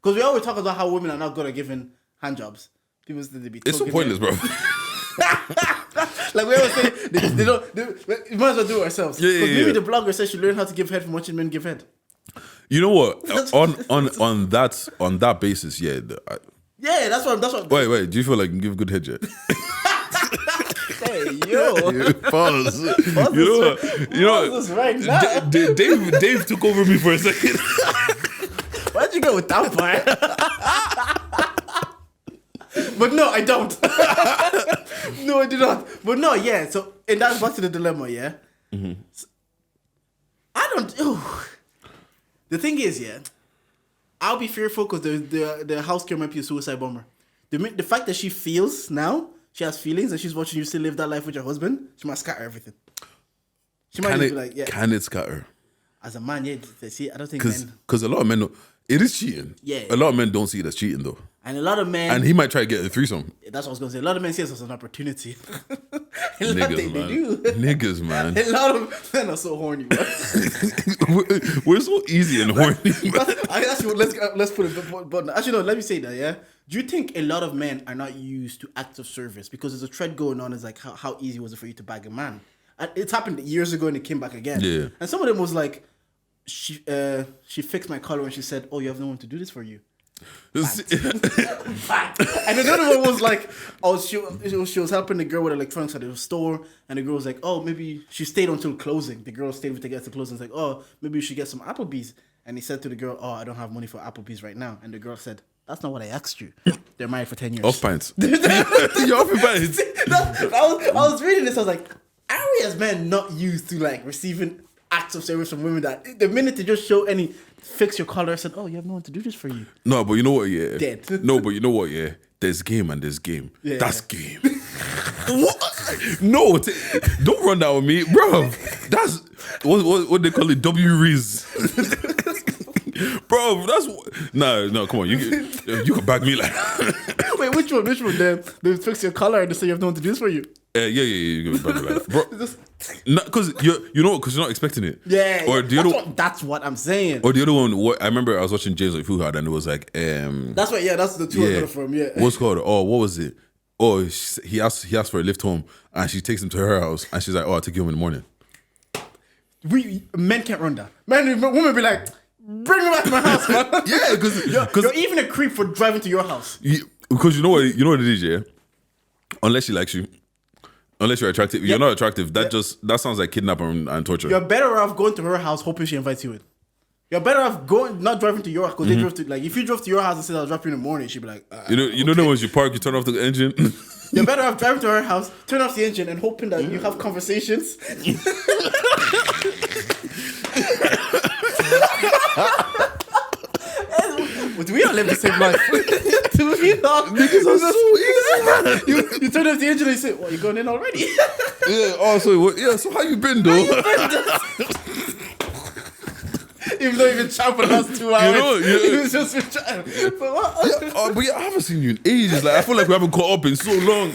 S1: Because we always talk about how women are not good at giving hand jobs. People say they be.
S2: It's so pointless, bro.
S1: Like we always say, they don't. We might as well do it ourselves.
S2: Yeah.
S1: Maybe the blogger says she learned how to give head from watching men give head.
S2: You know what? on that basis, yeah.
S1: Yeah, that's what.
S2: Wait. Do you feel like you can give good head yet?
S1: Hey, yo.
S2: Pause. You know what? Right now. Dave took over me for a second.
S1: Why'd you go with that part? But no, I don't. No, I do not. But no, yeah. So, and that's back to the dilemma, yeah? So, I don't. The thing is, yeah, I'll be fearful because the house girl might be a suicide bomber. The fact that she feels now, she has feelings, and she's watching you still live that life with your husband, she might scatter everything. She might be like, yeah.
S2: Can it scatter?
S1: As a man, yeah. See, I don't think
S2: because a lot of men don't. It is cheating.
S1: Yeah.
S2: A lot of men don't see it as cheating though.
S1: And a lot of men.
S2: And he might try to get a threesome.
S1: That's what I was going to say. A lot of men see it as an opportunity.
S2: Niggas, man.
S1: They do.
S2: Niggas, man.
S1: A lot of men are so horny, bro.
S2: We're so easy and horny.
S1: Actually, let's put it. But actually, no. Let me say that. Yeah. Do you think a lot of men are not used to acts of service because there's a thread going on? Is like how easy was it for you to bag a man? And it's happened years ago and it came back again.
S2: Yeah.
S1: And some of them was like, she fixed my collar and she said, "Oh, you have no one to do this for you." And the other one was like, she was helping the girl with electronics at the store, and the girl was like, "Oh, maybe," she stayed until closing. The girl stayed with the guys to closing. It's like, "Oh, maybe you should get some Applebee's." And he said to the girl, "Oh, I don't have money for Applebee's right now." And the girl said, "That's not what I asked you. They're married for 10 years."
S2: Off pints. You're off your pints.
S1: I was reading this. I was like, are we as men not used to like receiving acts of service from women that the minute they just show any fix your collar, I said, "Oh, you have no one to do this for you."
S2: No, but you know what? Yeah.
S1: Dead.
S2: No, but you know what? Yeah. There's game and there's game.
S1: Yeah.
S2: That's game. What? No, don't run that with me, bro. That's what they call it. W-Riz. Bro, that's no. Come on, you can back me like.
S1: Wait, which one? They fix your collar and they say you have no one to do this for you.
S2: Yeah. You can back me like that, bro. Because because you're not expecting it.
S1: Yeah.
S2: Or
S1: that's what I'm saying.
S2: Or the other one. I remember I was watching James Fuhad and it was like.
S1: That's what. Yeah, that's the two I got from. Yeah.
S2: What's called? Oh, what was it? Oh, he asked for a lift home and she takes him to her house and she's like, "Oh, I'll take you home in the morning."
S1: Men can't run that. Women be like, "Bring me back to my house, man."
S2: Yeah, because
S1: you're even a creep for driving to your house.
S2: Because you know what it is, yeah. Unless she likes you, unless you're attractive, you're not attractive. That sounds like kidnapping and torture.
S1: You're better off going to her house, hoping she invites you in. You're better off not driving to your house because they drove to if you drove to your house and said I'll drop you in the morning, she'd be like,
S2: you know once you park, you turn off the engine.
S1: You're better off driving to her house, turn off the engine, and hoping that you have conversations. But we don't live the same life. Do we not?
S2: Niggas are so easy, man.
S1: You turn off the engine and you say, "Well, you going in already?"
S2: Yeah. Oh, so how you been, though?
S1: Even though you've been chatting for the last 2 hours, you was just been chatting. But what?
S2: But I haven't seen you in ages. Like I feel like we haven't caught up in so long.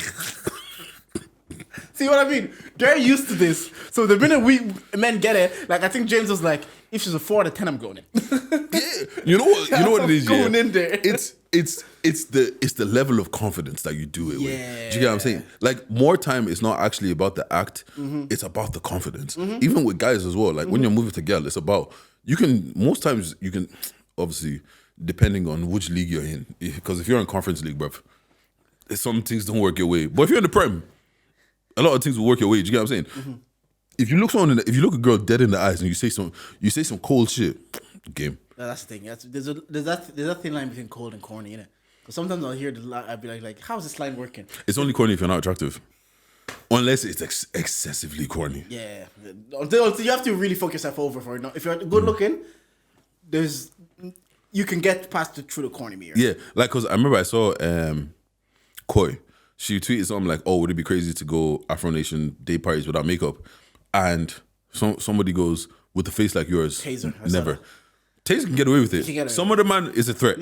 S1: See what I mean? They're used to this. So the minute we men get it, like I think James was like, "If she's a 4 out of 10, I'm going in."
S2: Yeah, you know what it is.
S1: Going in there.
S2: It's the level of confidence that you do it with.
S1: Yeah.
S2: Do you get what I'm saying? Like more time, it's not actually about the act. It's about the confidence. Even with guys as well. Like when you're moving to girl, it's about most times you can obviously depending on which league you're in. Because if you're in conference league, bruv, some things don't work your way. But if you're in the Prem, a lot of things will work your way. Do you get what I'm saying? If you look a girl dead in the eyes and you say some cold shit, game.
S1: That's the thing. There's that thin line between cold and corny, innit? Because sometimes I'll hear the line, I'll be like, "How is this line working?"
S2: It's only corny if you're not attractive, unless it's excessively corny.
S1: Yeah, until you have to really fuck yourself over for it. If you're good looking, you can get past through the corny mirror.
S2: Yeah, like because I remember I saw Koi. She tweeted something like, "Oh, would it be crazy to go Afro Nation day parties without makeup?" And somebody goes, "With a face like yours,
S1: Taser,
S2: never." Taser can get away with it. Some other man is a threat.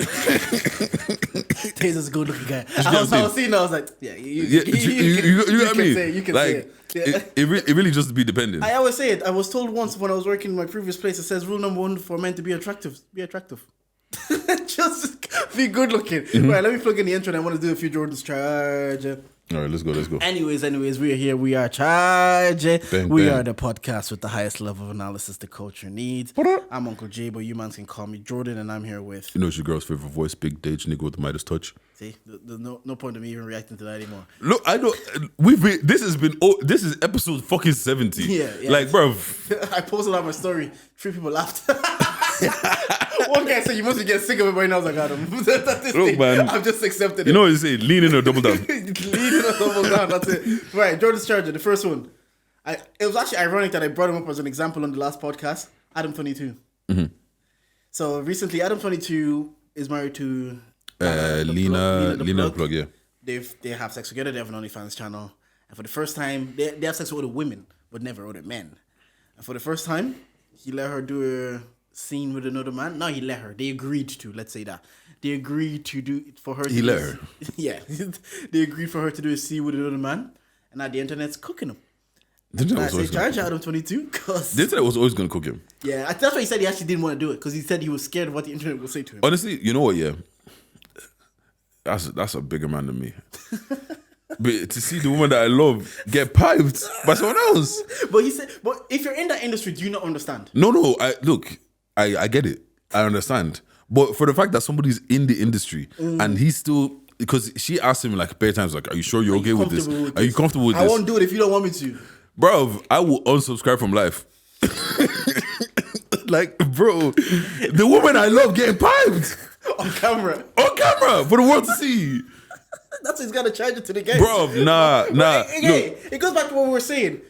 S1: Taser's a good looking guy. I was seeing that, I was like, yeah, you
S2: get what I mean?
S1: You can
S2: like,
S1: say it. Yeah.
S2: It really just be dependent.
S1: I always say it. I was told once when I was working in my previous place, it says rule number 1 for men to be attractive. Be attractive. Just be good looking. Right, let me plug in the intro and I want to do a few Jordan's charge.
S2: All right, let's go.
S1: Anyways, we are here. We are charging. We
S2: bang.
S1: are the podcast with the highest level of analysis the culture needs. I'm Uncle J, but you mans can call me Jordan, and I'm here with...
S2: You know it's your girl's favorite voice, Big Deji, nigga with the Midas touch.
S1: See, there's no point in me even reacting to that anymore.
S2: Look, I know this is episode fucking 70.
S1: Yeah.
S2: Like, bro.
S1: I posted on my story. 3 people laughed. One guy said, "You must be getting sick of it by now." I was like, "Adam,
S2: look, man,
S1: I've just accepted it."
S2: You know what you say? Lean in or double down.
S1: Lean in or double down. That's it. Right, Jordan's Charger, the first one. It was actually ironic that I brought him up as an example on the last podcast. Adam 22. So recently, Adam 22 is married to
S2: Lena the Plug. Yeah,
S1: they have sex together. They have an OnlyFans channel, and for the first time, they have sex with other women, but never other men. And for the first time, he let her do a scene with another man. No, he let her. They agreed to. Let's say that they agreed to do it for her.
S2: He let her.
S1: Yeah, they agreed for her to do a scene with another man, and now the internet's cooking him.
S2: The internet was
S1: charge Adam 22 because
S2: the internet was always going to cook him.
S1: Yeah, that's why he said he actually didn't want to do it because he said he was scared of what the internet will say to him.
S2: Honestly, you know what? Yeah, that's a bigger man than me. But to see the woman that I love get piped by someone else.
S1: But he said, but if you're in that industry, do you not understand?
S2: No. Look, I get it. I understand. But for the fact that somebody's in the industry and he's still, because she asked him like a pair of times, like, are you sure you're okay with this? Are you comfortable with this?
S1: I won't do it if you don't want me to.
S2: Bro, I will unsubscribe from life. Like, bro, the woman I love getting piped.
S1: On camera.
S2: For the world to see.
S1: That's why he's got to charge it to the game.
S2: Bro, nah.
S1: Again, it goes back to what we were saying.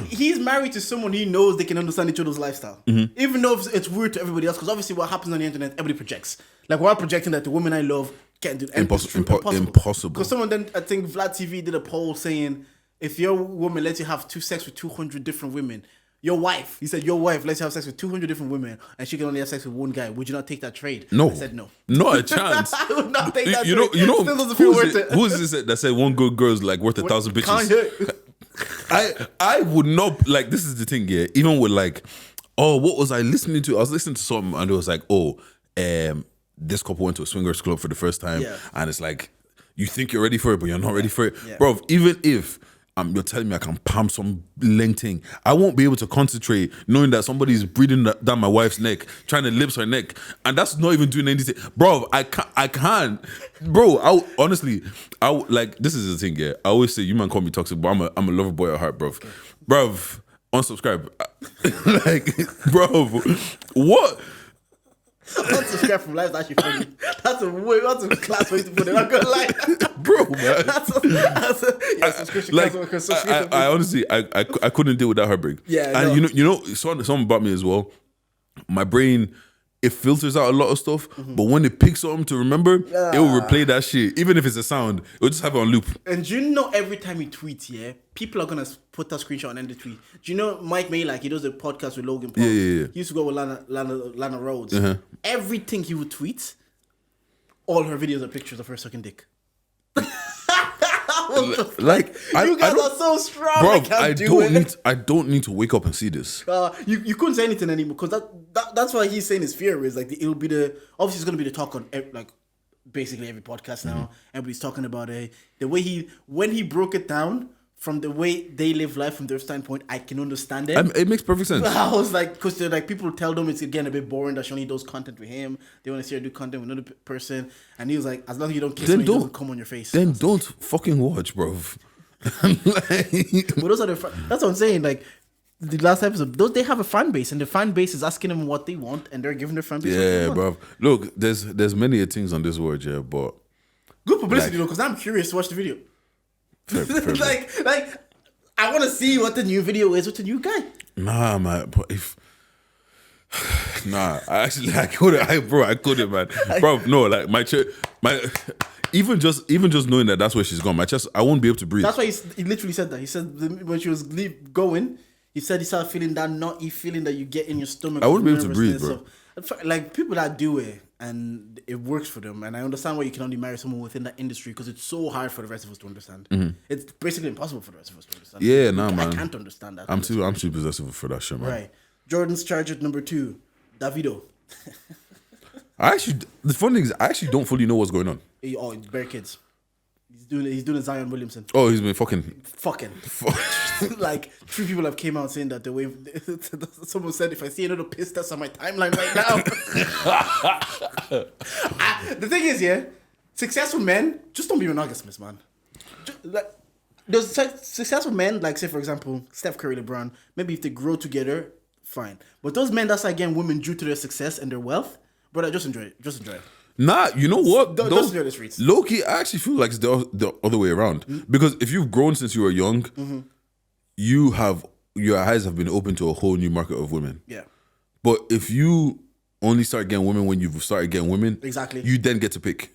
S1: He's married to someone he knows they can understand each other's lifestyle. Even though it's weird to everybody else, because obviously what happens on the internet, everybody projects. Like, we're all projecting that the woman I love can't do anything.
S2: Impossible.
S1: Because someone then, I think Vlad TV did a poll saying, if your woman lets you have sex with 200 different women, your wife lets you have sex with 200 different women and she can only have sex with one guy, would you not take that trade?
S2: No.
S1: I said no.
S2: Not a chance.
S1: I would not take that trade.
S2: You know,
S1: Still doesn't feel worth it.
S2: Who is this that said one good girl is like worth 1,000 bitches? I would not, like, this is the thing, yeah. Even with like, what was I listening to? I was listening to something and it was like, this couple went to a swingers club for the first time, and it's like, you think you're ready for it, but you're not ready for it. Bro, even if you're telling me I can palm some length thing, I won't be able to concentrate knowing that somebody's breathing down my wife's neck, trying to lips her neck, and that's not even doing anything. Bro, I can't. Bro, honestly, like, this is the thing, yeah. I always say, you man call me toxic, but I'm a lover boy at heart, bro. Bro, unsubscribe. Like, bro, what?
S1: Unsubscribe from life is actually funny. That's a class way to put it. I'm gonna lie,
S2: bro, man.
S1: Subscription.
S2: I honestly, I couldn't deal with that heartbreak.
S1: Yeah,
S2: and you know, something about me as well. My brain, it filters out a lot of stuff, but when it picks something to remember, it will replay that shit. Even if it's a sound, it will just have it on loop.
S1: And do you know every time he tweets, people are gonna put that screenshot and end the tweet. Do you know Mike May, like, he does a podcast with Logan Paul?
S2: Yeah.
S1: He used to go with Lana Rhodes. Everything he would tweet, all her videos are pictures of her sucking dick.
S2: Like,
S1: you guys are so strong.
S2: Bro, I don't need to wake up and see this.
S1: You couldn't say anything anymore because that's why he's saying his fear is like it'll be obviously it's gonna be the talk on like basically every podcast now. Everybody's talking about it. The way when he broke it down from the way they live life from their standpoint, I can understand it.
S2: It makes perfect sense.
S1: I was like, because like people tell them it's getting a bit boring that she only does content with him. They want to see her do content with another person, and he was like, as long as you don't kiss me, it doesn't come on your face.
S2: Then don't fucking watch, bro.
S1: But those are that's what I'm saying. Like the last episode, they have a fan base, and the fan base is asking them what they want, and they're giving their fan base.
S2: Yeah, bro. Look, there's many things on this word, yeah, but
S1: good publicity though, because I'm curious to watch the video.
S2: Fair
S1: like I want to see what the new video is with the new guy.
S2: Nah, man. But I couldn't, man. Bro, no, like my even just knowing that's where she's gone, my chest, I won't be able to breathe.
S1: That's why he literally said that. He said when she was going, he said he started feeling that knotty feeling that you get in your stomach.
S2: I wouldn't be able to breathe, bro.
S1: Like people that do it and it works for them, and I understand why you can only marry someone within that industry because it's so hard for the rest of us to understand. It's basically impossible for the rest of us to understand.
S2: Yeah, man.
S1: I can't understand that.
S2: I'm too possessive for that shit, man.
S1: Right. Jordan's Charger number 2, Davido.
S2: The funny thing is, I actually don't fully know what's going on.
S1: It's bare kids. He's doing a Zion Williamson.
S2: Oh, he's been fucking.
S1: Like 3 people have came out saying that the way someone said, if I see another piss test on my timeline right now. The thing is, successful men just don't be monogamous, man. There's successful men, like say for example Steph Curry, LeBron. Maybe if they grow together, fine. But those men that's again women due to their success and their wealth, brother, just enjoy it. Just enjoy it.
S2: Nah, you know what?
S1: Don't enjoy the streets.
S2: Low-key, I actually feel like it's the other way around. Because if you've grown since you were young, your eyes have been open to a whole new market of women.
S1: Yeah.
S2: But if you only start getting women when you've started getting women,
S1: exactly,
S2: you then get to pick.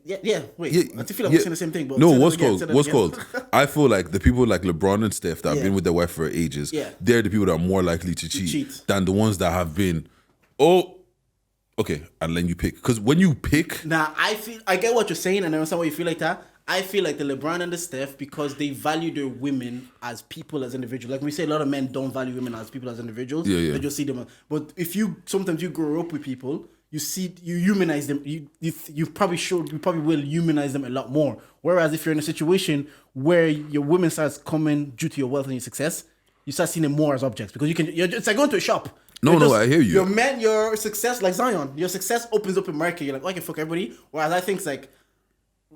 S1: Yeah. Wait, I feel like we're saying the same thing. But
S2: no, what's called? I feel like the people like LeBron and Steph that have been with their wife for ages, they're the people that are more likely to cheat than the ones that have been. Okay, and then you pick. Because when you pick...
S1: Nah, I get what you're saying, and I understand why you feel like that. I feel like the LeBron and the Steph, because they value their women as people, as individuals. Like we say, a lot of men don't value women as people, as individuals.
S2: Yeah.
S1: They just see them. But if sometimes you grow up with people, you humanize them. You probably will humanize them a lot more. Whereas if you're in a situation where your women starts coming due to your wealth and your success, you start seeing them more as objects, because it's like going to a shop.
S2: No, I hear you.
S1: Your success, like Zion, your success opens up a market. You're like, I can fuck everybody. Whereas I think it's like,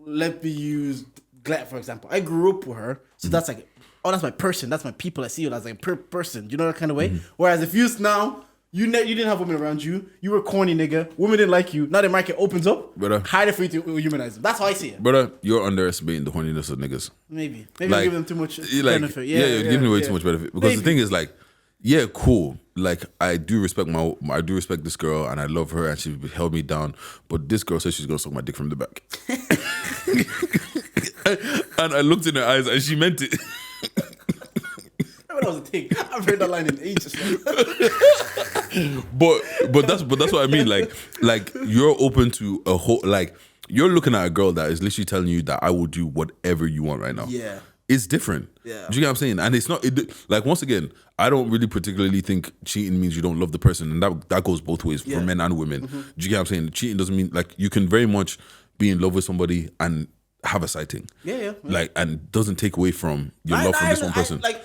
S1: let me use Glenn, for example. I grew up with her, so that's like, that's my person. That's my people. I see you as like a person. You know that kind of way? Whereas if you now, you didn't have women around you. You were corny, nigga. Women didn't like you. Now the market opens up.
S2: Brother.
S1: Harder for you to humanize them. That's how I see it.
S2: Brother, you're underestimating the horniness of niggas.
S1: Maybe
S2: Like,
S1: I'm giving them too much benefit.
S2: You're giving away too much benefit. Because the thing is, like, yeah, cool. Like, I do respect this girl and I love her and she held me down. But this girl said she's gonna suck my dick from the back. And I looked in her eyes and she meant it.
S1: That was a thing. I've heard that line in ages.
S2: but that's what I mean. Like you're open to a whole, like, you're looking at a girl that is literally telling you that I will do whatever you want right now.
S1: Yeah.
S2: It's different.
S1: Yeah.
S2: Do you get what I'm saying? And it's not like, once again, I don't really particularly think cheating means you don't love the person, and that goes both ways for men and women. Do you get what I'm saying? Cheating doesn't mean, like, you can very much be in love with somebody and have a side thing.
S1: Yeah.
S2: Like, and doesn't take away from your love for this one person.
S1: Like,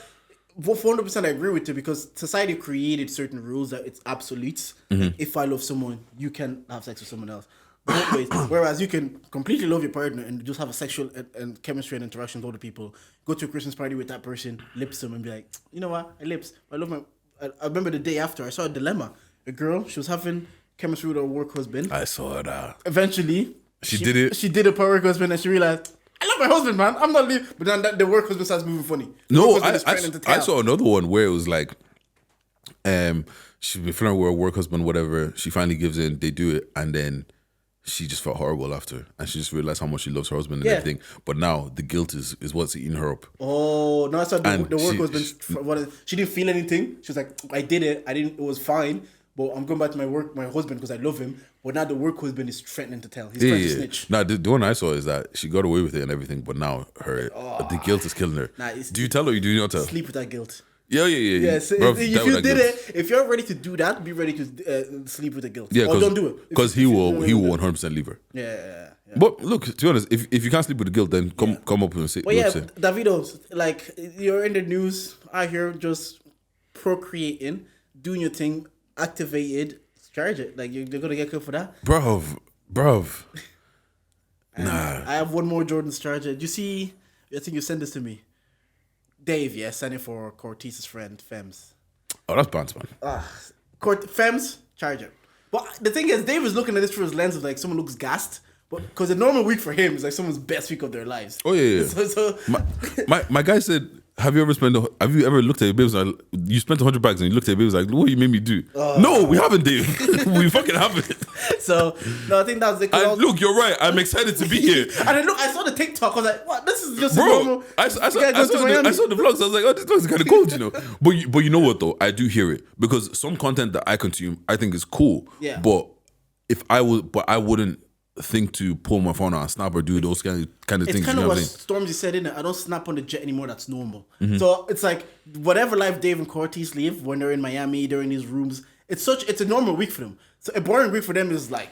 S1: 400% I agree with you, because society created certain rules that it's absolutes. If I love someone, you can have sex with someone else. Both ways. Whereas you can completely love your partner and just have a sexual and chemistry and interaction with other people. Go to a Christmas party with that person, lips them, and be like, you know what? I lips. I love my. I remember the day after I saw a dilemma. A girl, she was having chemistry with her work husband.
S2: I saw that.
S1: Eventually,
S2: she did it.
S1: She did it for her work husband, and she realized, I love my husband, man. I'm not leaving. But then the work husband starts moving funny.
S2: I saw another one where it was like, she's been flirting with her work husband, whatever. She finally gives in. They do it, and then she just felt horrible after, and she just realized how much she loves her husband and everything. But now the guilt is what's eating her up.
S1: Oh no! I saw the work husband. She didn't feel anything. She was like, I did it. I didn't. It was fine. But I'm going back to my husband because I love him. But now the work husband is threatening to tell. He's trying to snitch.
S2: Now the one I saw is that she got away with it and everything, but now the guilt is killing her. Do you tell her or do you not tell?
S1: Sleep with that guilt.
S2: Yeah.
S1: So if you're ready to do that, be ready to sleep with the guilt.
S2: Yeah,
S1: or don't do it.
S2: Because he will 100% leave her.
S1: Yeah.
S2: But look, to be honest, if you can't sleep with the guilt, then come up and say.
S1: But yeah, Davido, like, you're in the news out here just procreating, doing your thing, activated, charge it. Like, you're gonna get killed for that,
S2: bruv. Nah.
S1: I have one more Jordan's charger. Do you see? I think you sent this to me. Dave, sending for Cortez's friend, Fems.
S2: Oh, that's bounce, man.
S1: Fems, charger. But the thing is, Dave is looking at this through his lens of like someone looks gassed. But because a normal week for him is like someone's best week of their lives.
S2: Oh yeah.
S1: So
S2: my guy said, have you ever looked at your babies? Like, you spent 100 bags and you looked at your babies like, what you made me do? No, we haven't, Dave. We fucking haven't.
S1: So no, I think that's the.
S2: Look, you're right. I'm excited to be here.
S1: And then look, I saw the TikTok. I was like, what? This is just
S2: normal. I saw the vlogs. I was like, oh, this looks kind of cool, you know. But you know what though? I do hear it, because some content that I consume, I think is cool.
S1: Yeah.
S2: But I wouldn't think to pull my phone out and snap or do those kind of things.
S1: It's kind of what Stormzy said, innit? I don't snap on the jet anymore. That's normal. So it's like whatever life Dave and Cortez live when they're in Miami, they're in these rooms. It's a normal week for them. So a boring week for them is like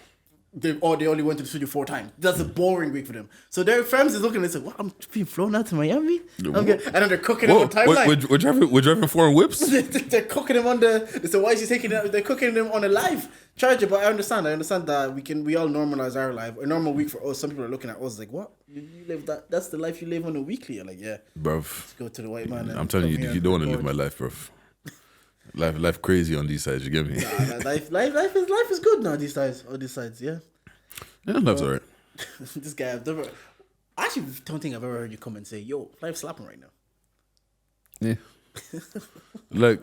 S1: they only went to the studio 4 times. That's a boring week for them. So their friends is looking and say, "What? I'm being flown out to Miami?" Okay. And then they're cooking them on timeline.
S2: We're driving foreign whips.
S1: They're cooking them on the. They say, "Why is he taking it?" They're cooking them on a live charger. But I understand that we all normalize our life. A normal week for us. Some people are looking at us like, "What? You live that? That's the life you live on a weekly." You're like, yeah,
S2: bruv.
S1: Let's go to the white man.
S2: I'm telling you, you don't want to live my life, bruv. Life crazy on these sides. You get me?
S1: Nah, life is good now. These sides, all these sides, yeah.
S2: Yeah, life's alright.
S1: This guy, I actually don't think I've ever heard you come and say, "Yo, life's slapping right now."
S2: Yeah. Like,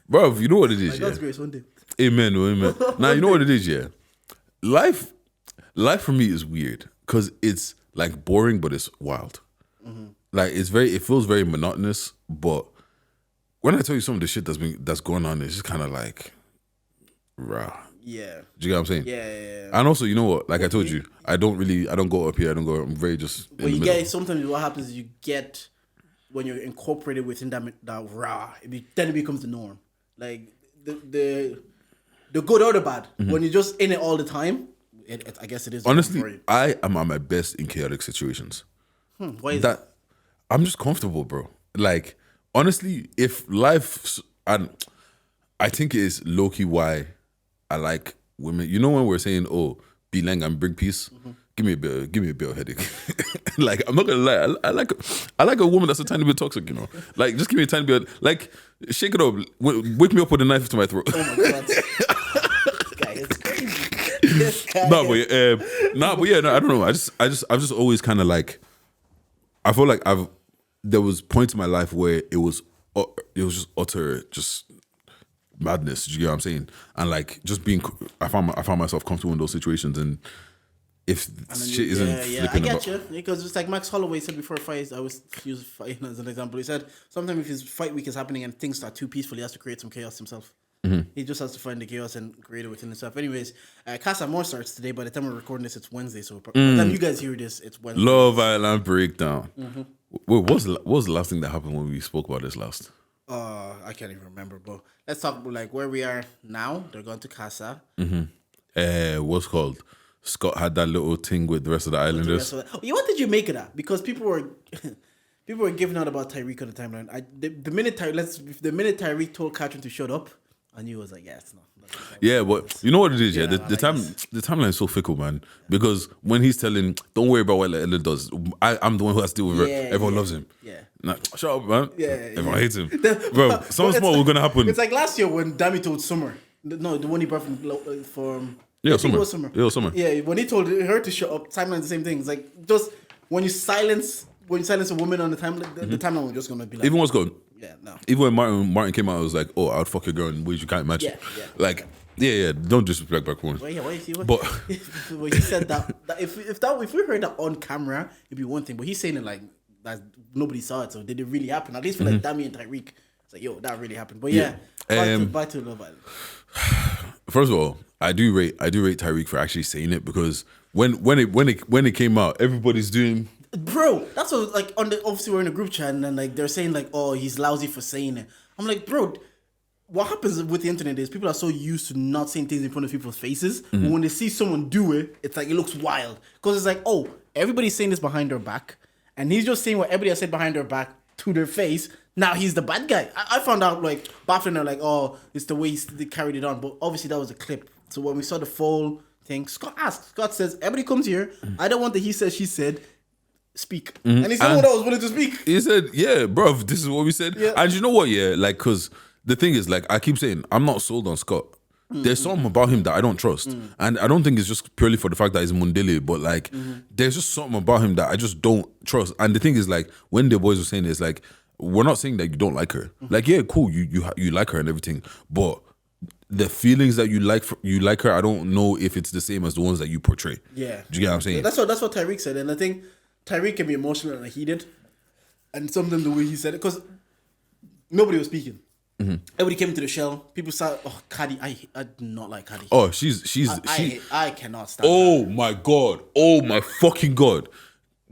S2: bro, you know what it is,
S1: God's grace, one day.
S2: Amen. Now, you know what it is, yeah? Life for me is weird because it's like boring, but it's wild. Like, it feels very monotonous, but when I tell you some of the shit that's going on, it's just kind of like, rah.
S1: Yeah.
S2: Do you get what I'm saying?
S1: Yeah.
S2: And also, you know what? Like I told you, I don't go up here. I'm very just.
S1: Sometimes what happens is you get, when you're incorporated within that raw, then it becomes the norm. Like the good or the bad. When you're just in it all the time, I guess it is.
S2: Honestly, I am at my best in chaotic situations.
S1: Why is that?
S2: I'm just comfortable, bro. Like, honestly, if life, and I think it is low key why I like women. You know when we're saying, "Oh, be lang and bring peace." Give me a bit of headache. Like I'm not gonna lie, I like a woman that's a tiny bit toxic. You know, like just give me a tiny bit. Like shake it up, wake me up with a knife to my throat.
S1: Oh my god, this guy is crazy.
S2: No, I don't know. I've just always kind of like. I feel like there was points in my life where it was just utter madness. Do you get what I'm saying? And like just being, I found myself comfortable in those situations, and if shit isn't flipping
S1: I
S2: about.
S1: get you, because it's like Max Holloway said before fights. I always use fighting as an example. He said sometimes if his fight week is happening and things start too peaceful, he has to create some chaos himself. He just has to find the chaos and create it within himself. Anyways, Casa More starts today. By the time we're recording this, it's Wednesday. So by the time you guys hear this, it's Wednesday.
S2: Love Island breakdown. What was the last thing that happened when we spoke about this last?
S1: I can't even remember, but let's talk about like where we are now. They're going to Casa.
S2: What's called? Scott had that little thing with the rest of the Islanders.
S1: What did you make of that? Because people were giving out about Tyreek on the timeline. The minute Tyreek told Catherine to shut up, I knew it was like, yeah, it's not.
S2: Yeah, but you know what it is, yeah? The timeline is so fickle, man. Because when he's telling, don't worry about what Ella does, I'm the one who has to deal with her. Everyone loves him.
S1: Yeah.
S2: Nah, shut up, man.
S1: Yeah.
S2: Everyone hates him. Bro, something small was going to happen.
S1: It's like last year when Dami told Summer. No, the one he brought from
S2: Yeah,
S1: I think it was Summer. Yeah, when he told her to shut up, timeline the same thing. It's like just when you silence a woman on the timeline, the timeline was just gonna be like.
S2: Even what's going.
S1: Yeah, no.
S2: Even when Martin came out, I was like, oh, I'd fuck your girl in ways you can't imagine.
S1: Yeah.
S2: Like, yeah. Don't disrespect back women.
S1: Well, yeah, what?
S2: But
S1: well, he said that if we heard that on camera, it'd be one thing. But he's saying it like that nobody saw it, so did it really happen? At least for like Dami and Tyreek, it's like, yo, that really happened. But yeah, back to Love Island.
S2: First of all, I do rate Tyreek for actually saying it, because when it came out, everybody's doing.
S1: Bro, that's what like obviously we're in a group chat and then like they're saying like, oh, he's lousy for saying it. I'm like, bro, what happens with the internet is people are so used to not saying things in front of people's faces. But when they see someone do it, it's like it looks wild. Because it's like, oh, everybody's saying this behind their back. And he's just saying what everybody has said behind their back to their face. Now he's the bad guy. I found out like baffling her like, oh, it's the way they carried it on. But obviously that was a clip. So when we saw the full thing, Scott says, everybody comes here. I don't want the he said, she said. Speak. And he's the one that was willing to speak.
S2: He said, yeah, bro, this is what we said.
S1: Yeah.
S2: And you know what, yeah, like, because the thing is, like, I keep saying, I'm not sold on Scott. There's something about him that I don't trust. And I don't think it's just purely for the fact that he's Mundele, but like, there's just something about him that I just don't trust. And the thing is, like, when the boys were saying this, like, we're not saying that you don't like her. Like, yeah, cool, you like her and everything, but the feelings that you like her, I don't know if it's the same as the ones that you portray.
S1: Yeah.
S2: Do you get what I'm saying?
S1: That's what Tyreek said. And I think Tyreek can be emotional and heated. And something the way he said it, because nobody was speaking. Everybody came into the shell. People saw, oh, Caddy. I do not like Caddy.
S2: Oh,
S1: I cannot stand
S2: Oh my God. Oh my fucking God.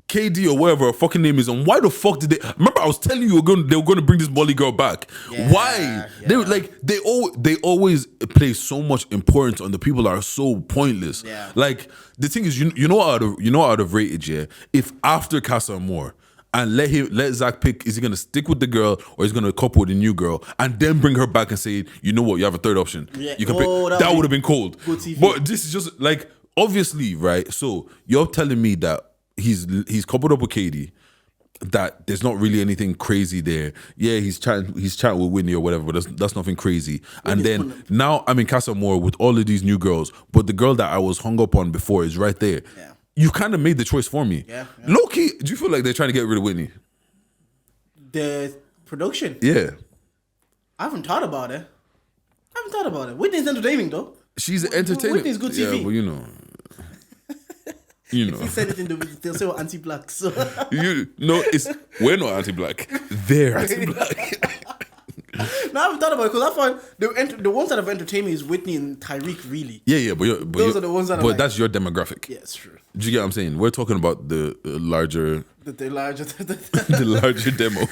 S2: KD or whatever her fucking name is, and why the fuck did they? Remember, I was telling you they were going to bring this Molly girl back.
S1: Yeah,
S2: why?
S1: yeah.
S2: They always place so much importance on the people that are so pointless.
S1: Yeah.
S2: Like the thing is, you know what I'd have rated, yeah, if after Casa Amor and let Zach pick, is he gonna stick with the girl or he's gonna couple with a new girl and then bring her back and say, you know what, you have a third option.
S1: Yeah.
S2: You can pick. That would have been cold.
S1: Good TV.
S2: But this is just like, obviously, right? So you're telling me that he's coupled up with Katie, that there's not really anything crazy there. Yeah, he's chatting with Whitney or whatever, but that's nothing crazy. And then now I'm in Casa Amor with all of these new girls, but the girl that I was hung up on before is right there.
S1: Yeah.
S2: You kind of made the choice for me.
S1: Yeah.
S2: Low key, do you feel like they're trying to get rid of Whitney?
S1: The production.
S2: Yeah.
S1: I haven't thought about it. Whitney's entertaining though.
S2: She's entertaining.
S1: Whitney's good TV.
S2: Yeah, but you know.
S1: If he said it in the video, they'll say we're anti-black. So
S2: we're not anti-black. They're anti-black.
S1: No, I haven't thought about it because I find the ones that have entertained me is Whitney and Tyreek, really.
S2: Yeah, but
S1: those are the ones that are
S2: But
S1: like,
S2: that's your demographic.
S1: Yeah, it's true.
S2: Do you get what I'm saying? We're talking about the larger...
S1: The larger...
S2: the larger demo.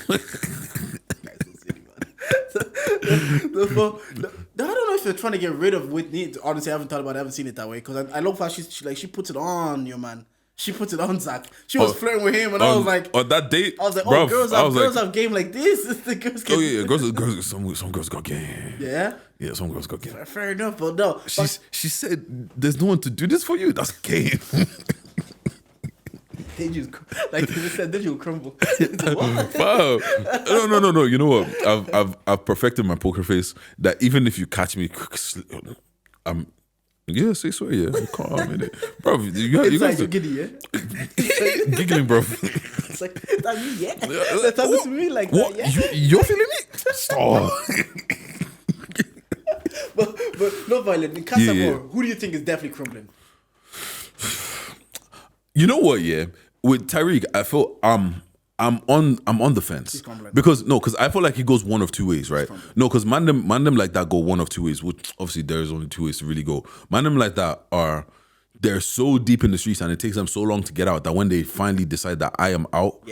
S1: I don't know if they're trying to get rid of Whitney. Honestly, I haven't thought about it. I haven't seen it that way because I love how she puts it on, your man. She puts it on Zach. She was flirting with him, and I was like,
S2: on that date,
S1: I was like,
S2: bruv,
S1: girls have game like this. The girls
S2: yeah, girls, some girls got game.
S1: Yeah,
S2: Yeah, some girls got game.
S1: Fair enough, but no.
S2: She said, "There's no one to do this for you." That's game.
S1: Like they said, Deji will crumble.
S2: Wow. No. You know what? I've perfected my poker face. That even if you catch me, say swear, yeah. I'm calm in it, bro. You guys
S1: you're giddy, yeah.
S2: giggling, bro.
S1: It's like that's me, yeah. That's happened to me, like
S2: what?
S1: that, yeah.
S2: You're feeling me? Oh.
S1: but not violent. In Casamore, who do you think is definitely crumbling?
S2: You know what? Yeah, with Tyreek, I feel I'm on the fence because I feel like he goes one of two ways, right? No, because man them like that go one of two ways. Which obviously there's only two ways to really go. Man them like that they're so deep in the streets and it takes them so long to get out that when they finally decide that I am out,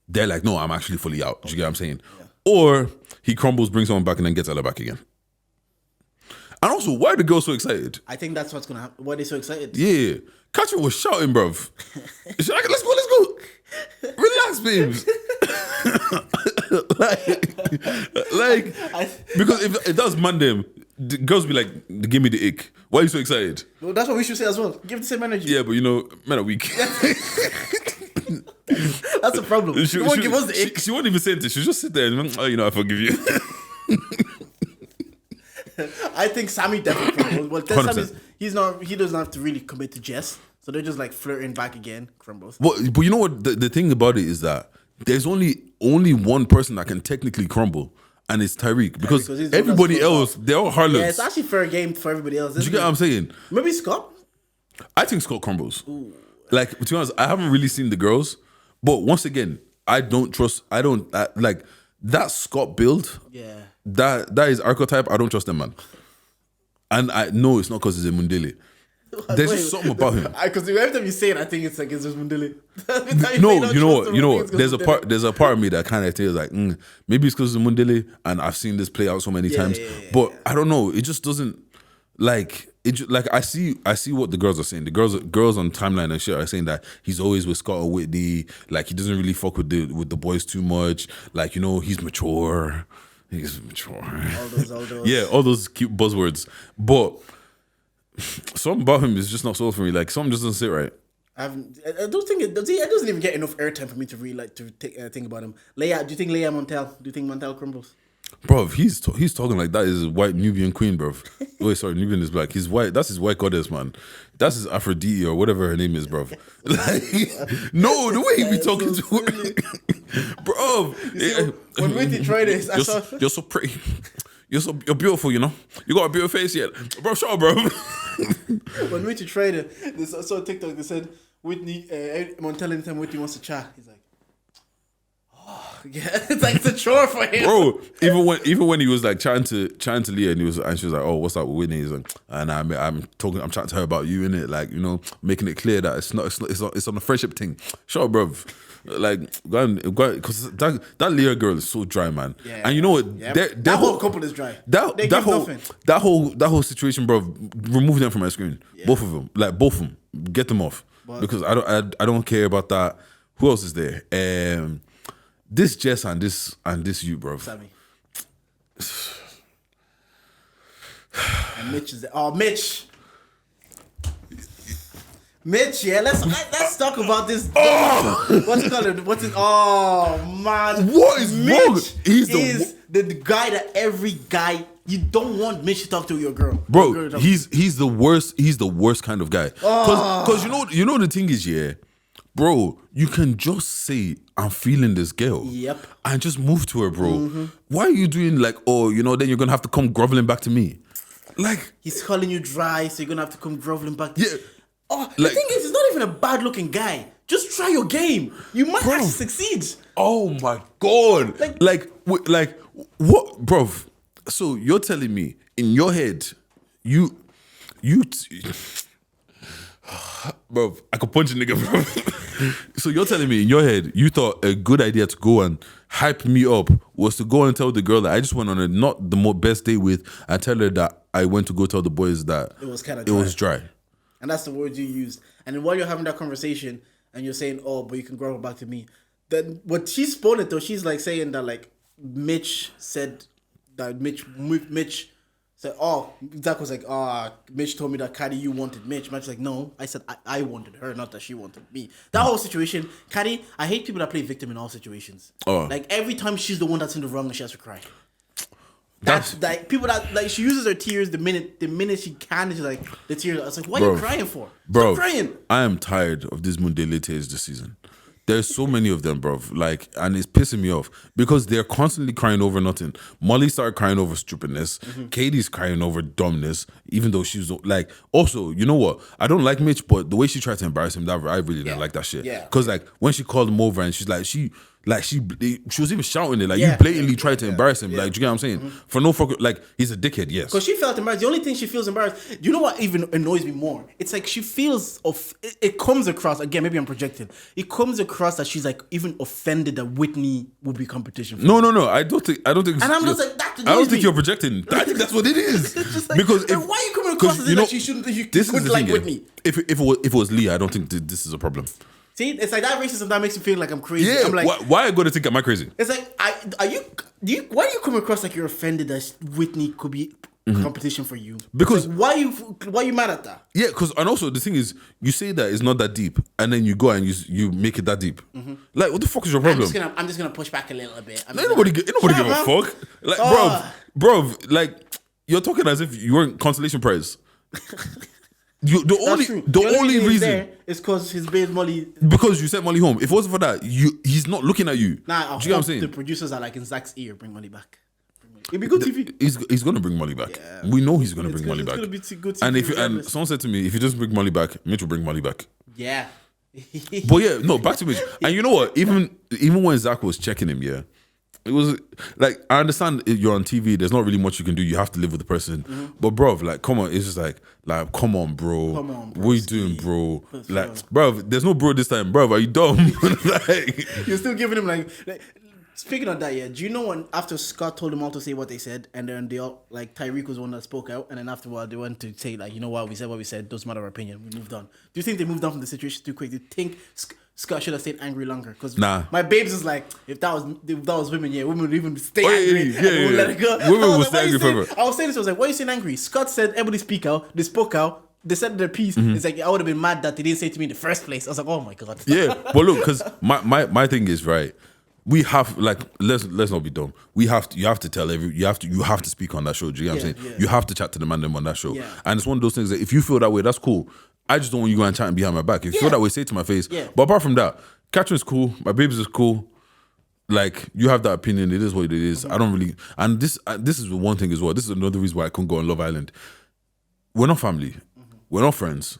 S2: they're like, no, I'm actually fully out. Do you get what I'm saying? Yeah. Or he crumbles, brings someone back, and then gets Ella back again. And also, why are the girls so excited?
S1: I think that's what's gonna happen. Why are they so excited?
S2: Yeah. Katrin was shouting, bruv. She's like, let's go. Relax, babes. Because if that's Monday, the girls be like, give me the ick. Why are you so excited?
S1: Well, that's what we should say as well. Give the same energy.
S2: Yeah, but men are weak.
S1: That's a problem. She won't give us the ick.
S2: She won't even say it. She'll just sit there and, I forgive you.
S1: I think Sammy definitely crumbles. Well, he doesn't have to really commit to Jess. So they're just like flirting back again, crumbles.
S2: But you know what? The thing about it is that there's only one person that can technically crumble, and it's Tyreek. Because everybody else, they're all harlots.
S1: Yeah, it's actually fair game for everybody else.
S2: Do you get what I'm saying?
S1: Maybe Scott?
S2: I think Scott crumbles. Ooh. Like, to be honest, I haven't really seen the girls. But once again, like that Scott build. Yeah. That is archetype. I don't trust them, man. And I know it's not because he's a Mundele. There's just something about him.
S1: Because every time you say it, I think it's like it's just Mundele.
S2: No, you know what? There's a part of me that kind of feels like maybe it's because it's Mundele, and I've seen this play out so many times. But I don't know. It just doesn't like it. Like I see what the girls are saying. The girls on timeline and shit are saying that he's always with Scott or Whitney. Like he doesn't really fuck with the boys too much. Like he's mature. He's mature. All those. Yeah, all those cute buzzwords. But something about him is just not sold for me. Like something just doesn't sit right.
S1: I don't think it doesn't even get enough airtime for me to really like to think about him. Leia, do you think Leia Montel? Do you think Montel crumbles?
S2: Bro, he's talking like that is a white Nubian queen, bro. Wait, sorry, Nubian is black. He's white. That's his white goddess, man. That's his Aphrodite or whatever her name is, bro. Like, no, the way he be talking to her, bro.
S1: When Whitney tried this,
S2: you're so pretty. You're beautiful, you know. You got a beautiful face yet, bro. Sure, bro.
S1: When Whitney tried it, I saw a TikTok that said Whitney Montel anytime Whitney wants to chat, he's like, oh yeah, it's like it's a chore for him,
S2: bro. Even when he was like chatting to Leah and she was like, oh, what's up with Whitney? He's like, and I'm chatting to her about you, innit? Like, making it clear that it's on a friendship thing. Sure, bro. Like, because that Leah girl is so dry, man. Yeah. And you know what?
S1: Yep. That whole couple is dry.
S2: That whole situation, bro. Remove them from my screen. Yeah. Both of them, get them off. Because I don't care about that. Who else is there? This Jess and this you, bro.
S1: Sammy. And Mitch is there. Oh, Mitch, yeah, let's talk about this. Oh! What's it called? Oh man,
S2: what is Mitch wrong?
S1: He's the guy that every guy you don't want Mitch to talk to your girl,
S2: bro. He's the worst. He's the worst kind of guy. Because you know the thing is, yeah, bro. You can just say I'm feeling this girl.
S1: Yep.
S2: And just move to her, bro. Mm-hmm. Why are you doing like then you're gonna have to come groveling back to me, like
S1: he's calling you dry, so you're gonna have to come groveling back.
S2: Yeah.
S1: Oh, the thing is, he's not even a bad-looking guy. Just try your game. You might actually succeed.
S2: Oh my god! Like what, bro? So you're telling me in your head, bro, I could punch a nigga, bro. So you're telling me in your head, you thought a good idea to go and hype me up was to go and tell the girl that I just went on a not the best day with, and tell her that I went to go tell the boys that
S1: it was kind of
S2: dry.
S1: And that's the words you used. And then while you're having that conversation and you're saying, oh, but you can grow back to me. Then what she's spun it though, she's like saying that like Mitch said So, Zach was like, Mitch told me that Caddy, you wanted Mitch. Mitch was like, no, I said I wanted her, not that she wanted me. That whole situation, Caddy, I hate people that play victim in all situations. Like, every time she's the one that's in the wrong, she has to cry. That's like people that like she uses her tears the minute she can. She's like the tears. I was like, what are you crying for? Stop crying.
S2: I am tired of these Mundeletes this season. There's so many of them, bro. Like, and it's pissing me off because they're constantly crying over nothing. Molly started crying over stupidness. Katie's crying over dumbness, even though she's like. Also, you know what? I don't like Mitch, but the way she tried to embarrass him, that I really didn't like that shit.
S1: Yeah.
S2: Because like when she called him over and she's like she was even shouting it like you blatantly tried to embarrass him. Like, do you get what I'm saying? For no fuck, like he's a dickhead. Yes.
S1: Because she felt embarrassed. The only thing she feels embarrassed. You know what even annoys me more? It's like she feels it comes across again. Maybe I'm projecting. It comes across that she's like even offended that Whitney would be competition for her.
S2: No. I don't think. And I'm
S1: just like that.
S2: I don't think you're projecting. I think that's what it is.
S1: It's just like,
S2: because
S1: why are you coming across as if that she shouldn't? You couldn't like Whitney.
S2: If it was Lee, I don't think this is a problem.
S1: See, it's like that racism that makes me feel like I'm crazy.
S2: Yeah,
S1: I'm like,
S2: why are you going to think am I crazy?
S1: It's like, why do you come across like you're offended that Whitney could be competition for you?
S2: Because
S1: like, why are you mad at that?
S2: Yeah, because and also the thing is, you say that it's not that deep, and then you go and you make it that deep. Like, what the fuck is your problem?
S1: I'm just gonna push back a little bit.
S2: Ain't nobody give a fuck. Like, bro, like you're talking as if you weren't consolation prize. The only reason
S1: is because his babe Molly.
S2: Because you sent Molly home. If it wasn't for that, he's not looking at you.
S1: Nah,
S2: do you know what I'm saying?
S1: The producers are like in Zach's ear, bring Molly back. It'd be good TV.
S2: He's gonna bring Molly back. Yeah. We know he's gonna bring Molly back.
S1: It's gonna be good
S2: TV. And someone said to me, if he doesn't bring Molly back, Mitch will bring Molly back.
S1: Yeah.
S2: But yeah, no, back to Mitch. And you know what? Even when Zach was checking him, yeah. It was like, I understand you're on TV. There's not really much you can do. You have to live with the person. But bro, like, come on. It's just like, come on, bro. What are you doing, bro? Like, bro, there's no bro this time, bro. Are you dumb? Like,
S1: you're still giving him like. Speaking of that, yeah. Do you know when after Scott told them all to say what they said, and then they all like Tyreek was the one that spoke out, and then afterward they went to say like, you know what, we said what we said. Doesn't matter our opinion. We moved on. Do you think they moved on from the situation too quick? Do you think Scott should have stayed angry longer? Because my babes is like, if that was women, women would even stay angry. Would let it go.
S2: Women would stay angry forever.
S1: I was saying this. I was like, why are you saying angry? Scott said everybody speak out. They spoke out. They said their piece. It's like I would have been mad that they didn't say it to me in the first place. I was like, oh my god.
S2: Yeah, but look, because my thing is right. We have like let's not be dumb. You have to tell you have to speak on that show. Do you know what I'm saying? Yeah. You have to chat to the man them on that show. Yeah. And it's one of those things that if you feel that way, that's cool. I just don't want you going and chatting behind my back. If you feel that way, say it to my face. Yeah. But apart from that, Catherine's cool. My babies is cool. Like, you have that opinion. It is what it is. I don't really. And this is one thing as well. This is another reason why I couldn't go on Love Island. We're not family. We're not friends.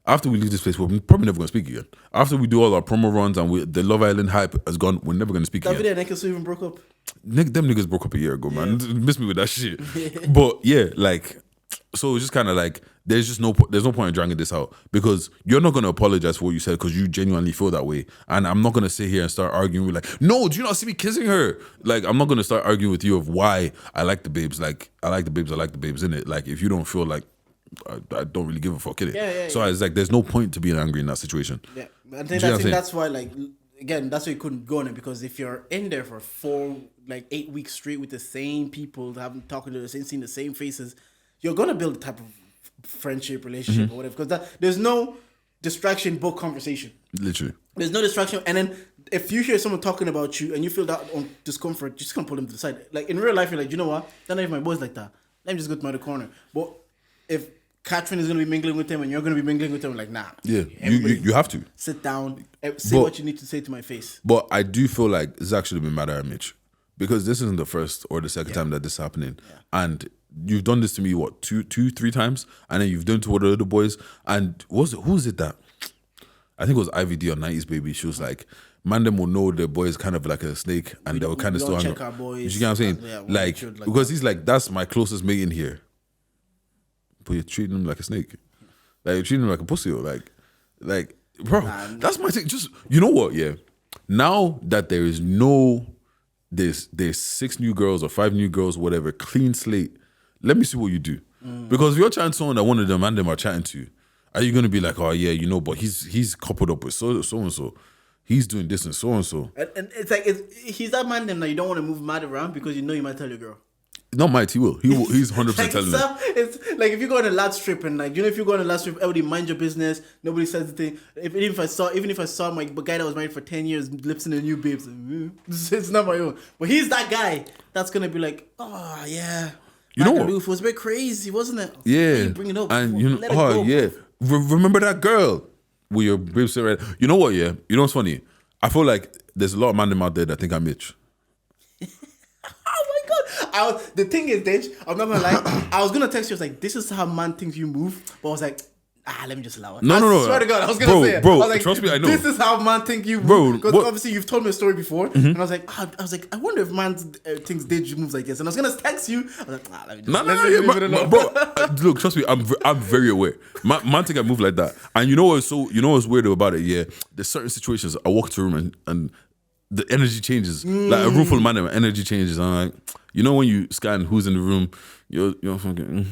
S2: After we leave this place, we're probably never going to speak again. After we do all our promo runs and the Love Island hype has gone, we're never going to speak again.
S1: David and Nicholas even broke up.
S2: Them niggas broke up a year ago, man. Miss me with that shit. But yeah, like, so it's just kind of like, there's no point in dragging this out because you're not going to apologize for what you said because you genuinely feel that way. And I'm not going to sit here and start arguing with like, no, do you not see me kissing her? Like, I'm not going to start arguing with you of why I like the babes. Like, I like the babes, innit? Like, if you don't feel like, I don't really give a fuck, innit? So it's like, there's no point to being angry in that situation.
S1: Yeah, I think that's why, like, again, that's why you couldn't go on it because if you're in there for 8 weeks straight with the same people, talking to seeing the same faces, you're gonna build a type of friendship, relationship, or whatever. Because there's no distraction but conversation.
S2: Literally,
S1: there's no distraction, and then if you hear someone talking about you and you feel that discomfort, you're just gonna pull them to the side. Like in real life, you're like, you know what? Not even my boys like that. Let me just go to my other corner. But if Catherine is going to be mingling with them and you're going to be mingling with them, like, nah.
S2: Yeah, you have to.
S1: Sit down, say what you need to say to my face.
S2: But I do feel like Zach should have been mad at Mitch because this isn't the first or the second time that this is happening. Yeah. And you've done this to me, what, two, 3 times? And then you've done it to one of the other boys. And who's it that? I think it was IVD on 90s Baby. She was like, man, them will know the boy is kind of like a snake and they will kind of still hang out. You get what I'm saying? Yeah, because he's like, that's my closest mate in here. But you're treating him like a snake. Like, you're treating him like a pussy. Or like, bro, that's my thing. Just, you know what, yeah? Now that there is there's 6 new girls or 5 new girls, whatever, clean slate, let me see what you do. Because if you're chatting to someone that one of them and them are chatting to, are you going to be like, oh, yeah, you know, but he's coupled up with so-and-so. He's doing this and so-and-so.
S1: And it's like, he's that man then that you don't want to move mad around because you know you might tell your girl.
S2: Not might, he will. He's 100%
S1: Like,
S2: telling
S1: so, it's like if you go on a lads trip and like, you know, if you go on a lads trip, everybody mind your business. Nobody says the thing. Even if I saw my guy that was married for 10 years lips in a new babes, it's not my own. But he's that guy that's gonna be like, oh yeah,
S2: You know what?
S1: Roof was a bit crazy, wasn't it?
S2: Yeah.
S1: You bring it up,
S2: And you know,
S1: let it go.
S2: yeah. Remember that girl with your babes right? You know what? Yeah. You know what's funny? I feel like there's a lot of man out there that think I'm Mitch.
S1: The thing is, Deji, I'm not gonna lie. I was gonna text you. I was like, "This is how man thinks you move," but I was like, let me just allow it.
S2: No.
S1: I swear to God, I was gonna say it.
S2: Bro,
S1: I was like,
S2: trust me, I know.
S1: This is how man think you
S2: Bro,
S1: move. Because
S2: what-
S1: obviously you've told me a story before, and I was like, I wonder if man thinks Deji moves like this. And I was gonna text you. I was like, let me just leave it alone.
S2: Bro, look, trust me, I'm very aware. Man think I move like that. And you know what's weird about it, yeah? There's certain situations I walk to a room and the energy changes. Like a room full of man, the energy changes. I'm like, you know when you scan who's in the room, you're fucking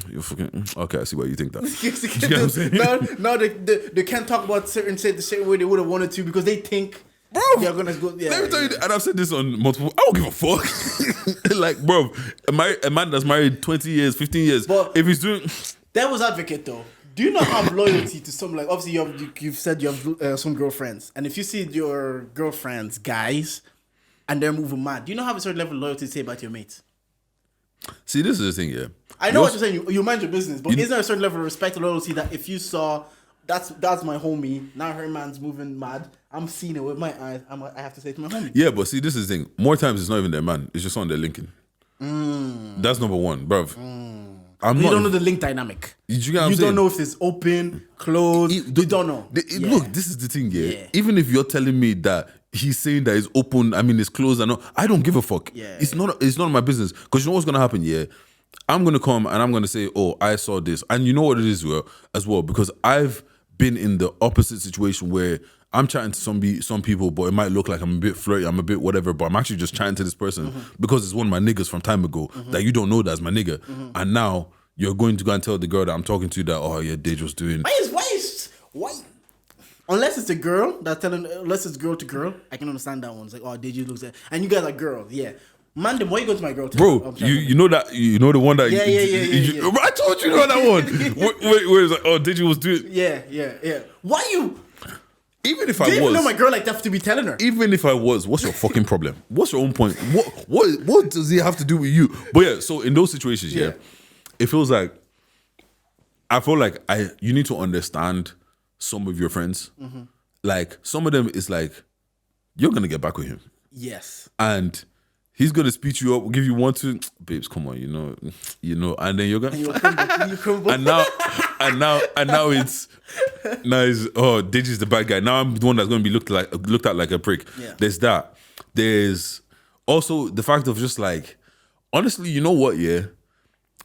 S2: okay, I see why you think that. You get what I'm saying?
S1: No, they can't talk about certain shit the same way they would have wanted to because they think
S2: Bro,
S1: they're gonna go. Yeah,
S2: let me tell you, and I've said this on multiple. I don't give a fuck. Like, bro, a man that's married 20 years, 15 years,
S1: But-
S2: if he's doing,
S1: Devil's advocate though. Do you not have loyalty to some, like, obviously you've said you have some girlfriends, and if you see your girlfriends guys and they're moving mad, do you not have a certain level of loyalty to say about your mates?
S2: see, this is the thing, yeah.
S1: I know what you're saying. You mind your business, but isn't there a certain level of respect and loyalty that if you saw that's my homie, now her man's moving mad, I'm seeing it with my eyes, I have to say to my homie.
S2: Yeah, but see, this is the thing. More times it's not even their man. It's just on their linking. That's number one, bruv. I'm
S1: You
S2: not.
S1: don't know the link dynamic.
S2: You get what I'm
S1: You
S2: saying?
S1: don't know if it's open, closed. You don't know. Yeah.
S2: Look, this is the thing, yeah.
S1: Yeah.
S2: Even if you're telling me that he's saying that it's open, I mean it's closed, I don't give a fuck.
S1: Yeah.
S2: It's not my business. Because you know what's gonna happen, yeah? I'm gonna come and I'm gonna say, oh, I saw this. And you know what it is as well, because I've been in the opposite situation where I'm chatting to some people, but it might look like I'm a bit flirty, I'm a bit whatever, but I'm actually just chatting to this person because it's one of my niggas from time ago that you don't know that's my nigga. And now you're going to go and tell the girl that I'm talking to that, oh yeah, Deji was doing.
S1: Why? Unless it's a girl that's telling, unless it's girl to girl, I can understand that one. It's like, oh, Deji looks at, and you guys are girls, yeah. Man, why you go to my girl?
S2: Bro, you know that, you know the one that.
S1: Yeah.
S2: I told you know that one. Where it's like, oh, Deji was doing.
S1: Yeah. Why you?
S2: Even if
S1: Do
S2: I
S1: you even know
S2: was,
S1: my girl like that to be telling her?
S2: even if I was, what's your fucking problem? What's your own point? What does he have to do with you? But yeah, so in those situations, yeah, it feels like I feel like you need to understand some of your friends. Like some of them is like you're gonna get back with him,
S1: Yes.
S2: and he's gonna speed you up, give you one, two, babes, come on, you know, and then you're gonna
S1: You crumble.
S2: and now it's oh, Deji's the bad guy. Now I'm the one that's gonna be looked at like a prick.
S1: Yeah.
S2: There's that. There's also the fact of just like, honestly, you know what, yeah?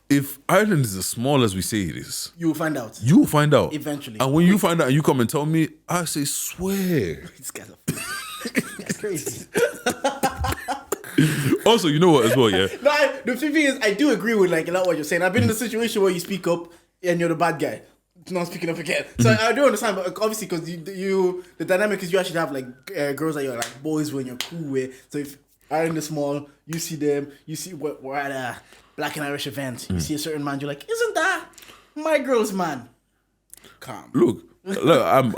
S2: If Ireland is as small as we say it is,
S1: You will find out.
S2: you will find out.
S1: Eventually.
S2: And when you find out and you come and tell me, I say, swear.
S1: This guy's That's crazy.
S2: Also, you know what as well, yeah?
S1: No, the thing is, I do agree with like a lot what you're saying. I've been in a situation where you speak up and you're the bad guy. Not speaking up again. So I do understand, but obviously because you the dynamic is you actually have like girls that you're like boys when you're cool with. So if are in the small, you see them, you see we're at a Black and Irish event, you see a certain man, you're like, isn't that my girl's man? Calm.
S2: Look,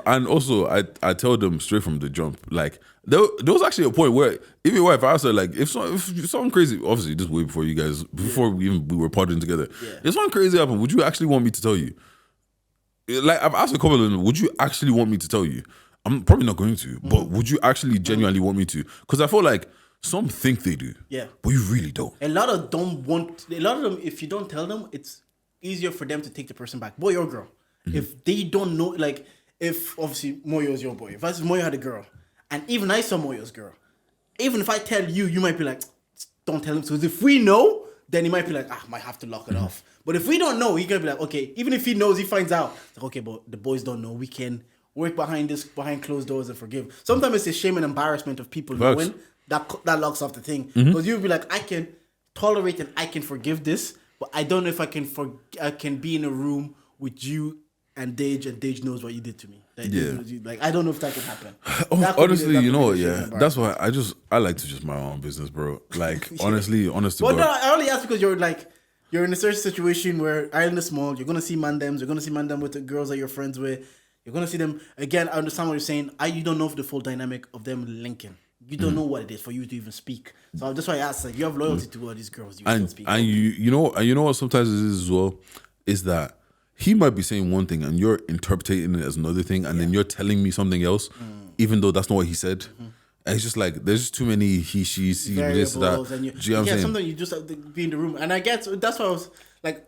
S2: and also I tell them straight from the jump, like there was actually a point where even your wife asked her, like, if something crazy, obviously this way before you guys, before we were partying together, if something crazy happened, would you actually want me to tell you? Like I've asked a couple of them, would you actually want me to tell you? I'm probably not going to, but would you actually genuinely want me to? Because I feel like some think they do, but you really don't.
S1: A lot of them, if you don't tell them, it's easier for them to take the person back, boy or girl. If they don't know, like, if obviously Moyo is your boy, if Moyo had a girl, and even I saw Moyo's girl, even if I tell you, you might be like, don't tell him. So if we know, then he might be like, might have to lock it off. But if we don't know, he can be like, okay, even if he knows, he finds out, it's like, okay, but the boys don't know. We can work behind closed doors and forgive. Sometimes it's a shame and embarrassment of people knowing that locks off the thing. Because you'll be like, I can tolerate and I can forgive this, but I don't know if I can be in a room with you and Deji knows what you did to me. Like,
S2: Yeah.
S1: like I don't know if that could happen.
S2: Honestly, you know what? Yeah, that's why I like to just mind my own business, bro. Like honestly, honest to
S1: But
S2: God.
S1: no, I only ask because you're in a certain situation where Ireland is small. You're gonna see mandems. You're gonna see mandem with the girls that you're friends with. You're gonna see them again. I understand what you're saying. You don't know the full dynamic of them linking. You don't know what it is for you to even speak. So that's why I asked. Like, you have loyalty to all these girls. You still speak.
S2: And you know what sometimes it is as well is that he might be saying one thing and you're interpreting it as another thing, and then you're telling me something else, even though that's not what he said. And it's just like there's just too many he, she, this, that.
S1: And
S2: Do you know what I'm saying?
S1: Sometimes you just have to be in the room. And I get that's why I was like,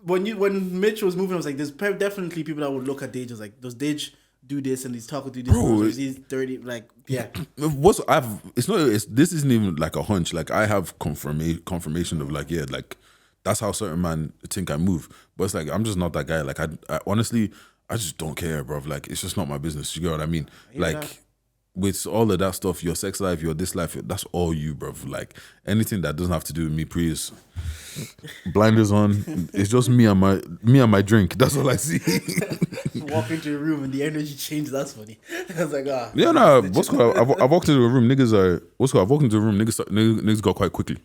S1: when Mitch was moving, I was like, there's definitely people that would look at Deji like, does Deji do this and he's talking to this,
S2: bro,
S1: he's 30, like, yeah.
S2: This isn't even like a hunch. Like I have confirmation of like, yeah, like that's how certain man think I move. But it's like I'm just not that guy. Like I honestly, I just don't care, bro. Like it's just not my business. You get what I mean? Like with all of that stuff, your sex life, your this life, that's all you, bro. Like anything that doesn't have to do with me, please. Blinders on. It's just me and my drink. That's all I see.
S1: Walk into a room and the energy changes. That's funny. I was like,
S2: yeah, no. What's called? I walked into a room. Niggas are. What's called? I walked into a room. Niggas got quite quickly.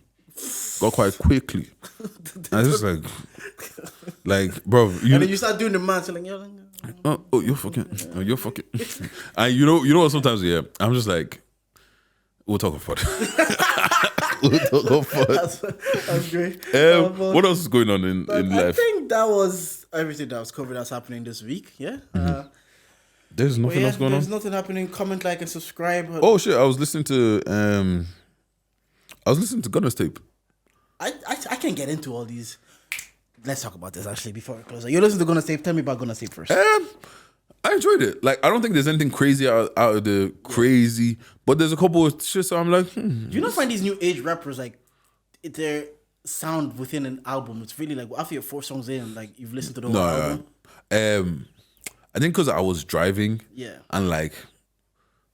S2: And it's just like, bro.
S1: And then you start doing the man, so like, you're like,
S2: you're fucking. And you know what? Sometimes, yeah, I'm just like, we'll talk about it.
S1: That's great.
S2: What else is going on in life?
S1: I think that was everything that was covered that's happening this week. Yeah.
S2: There's nothing else going on.
S1: There's nothing happening. Comment, like, and subscribe.
S2: Oh shit! I was listening to Gunner's tape.
S1: I can't get into all these. Let's talk about this actually before we close. You listen to Gunner's tape. Tell me about Gunner's tape first.
S2: I enjoyed it. Like, I don't think there's anything crazy out of the crazy, but there's a couple of shit. So I'm like,
S1: Do you not find these new age rappers like their sound within an album? It's really like after you're 4 songs in, like you've listened to the whole album.
S2: I think because I was driving,
S1: and
S2: like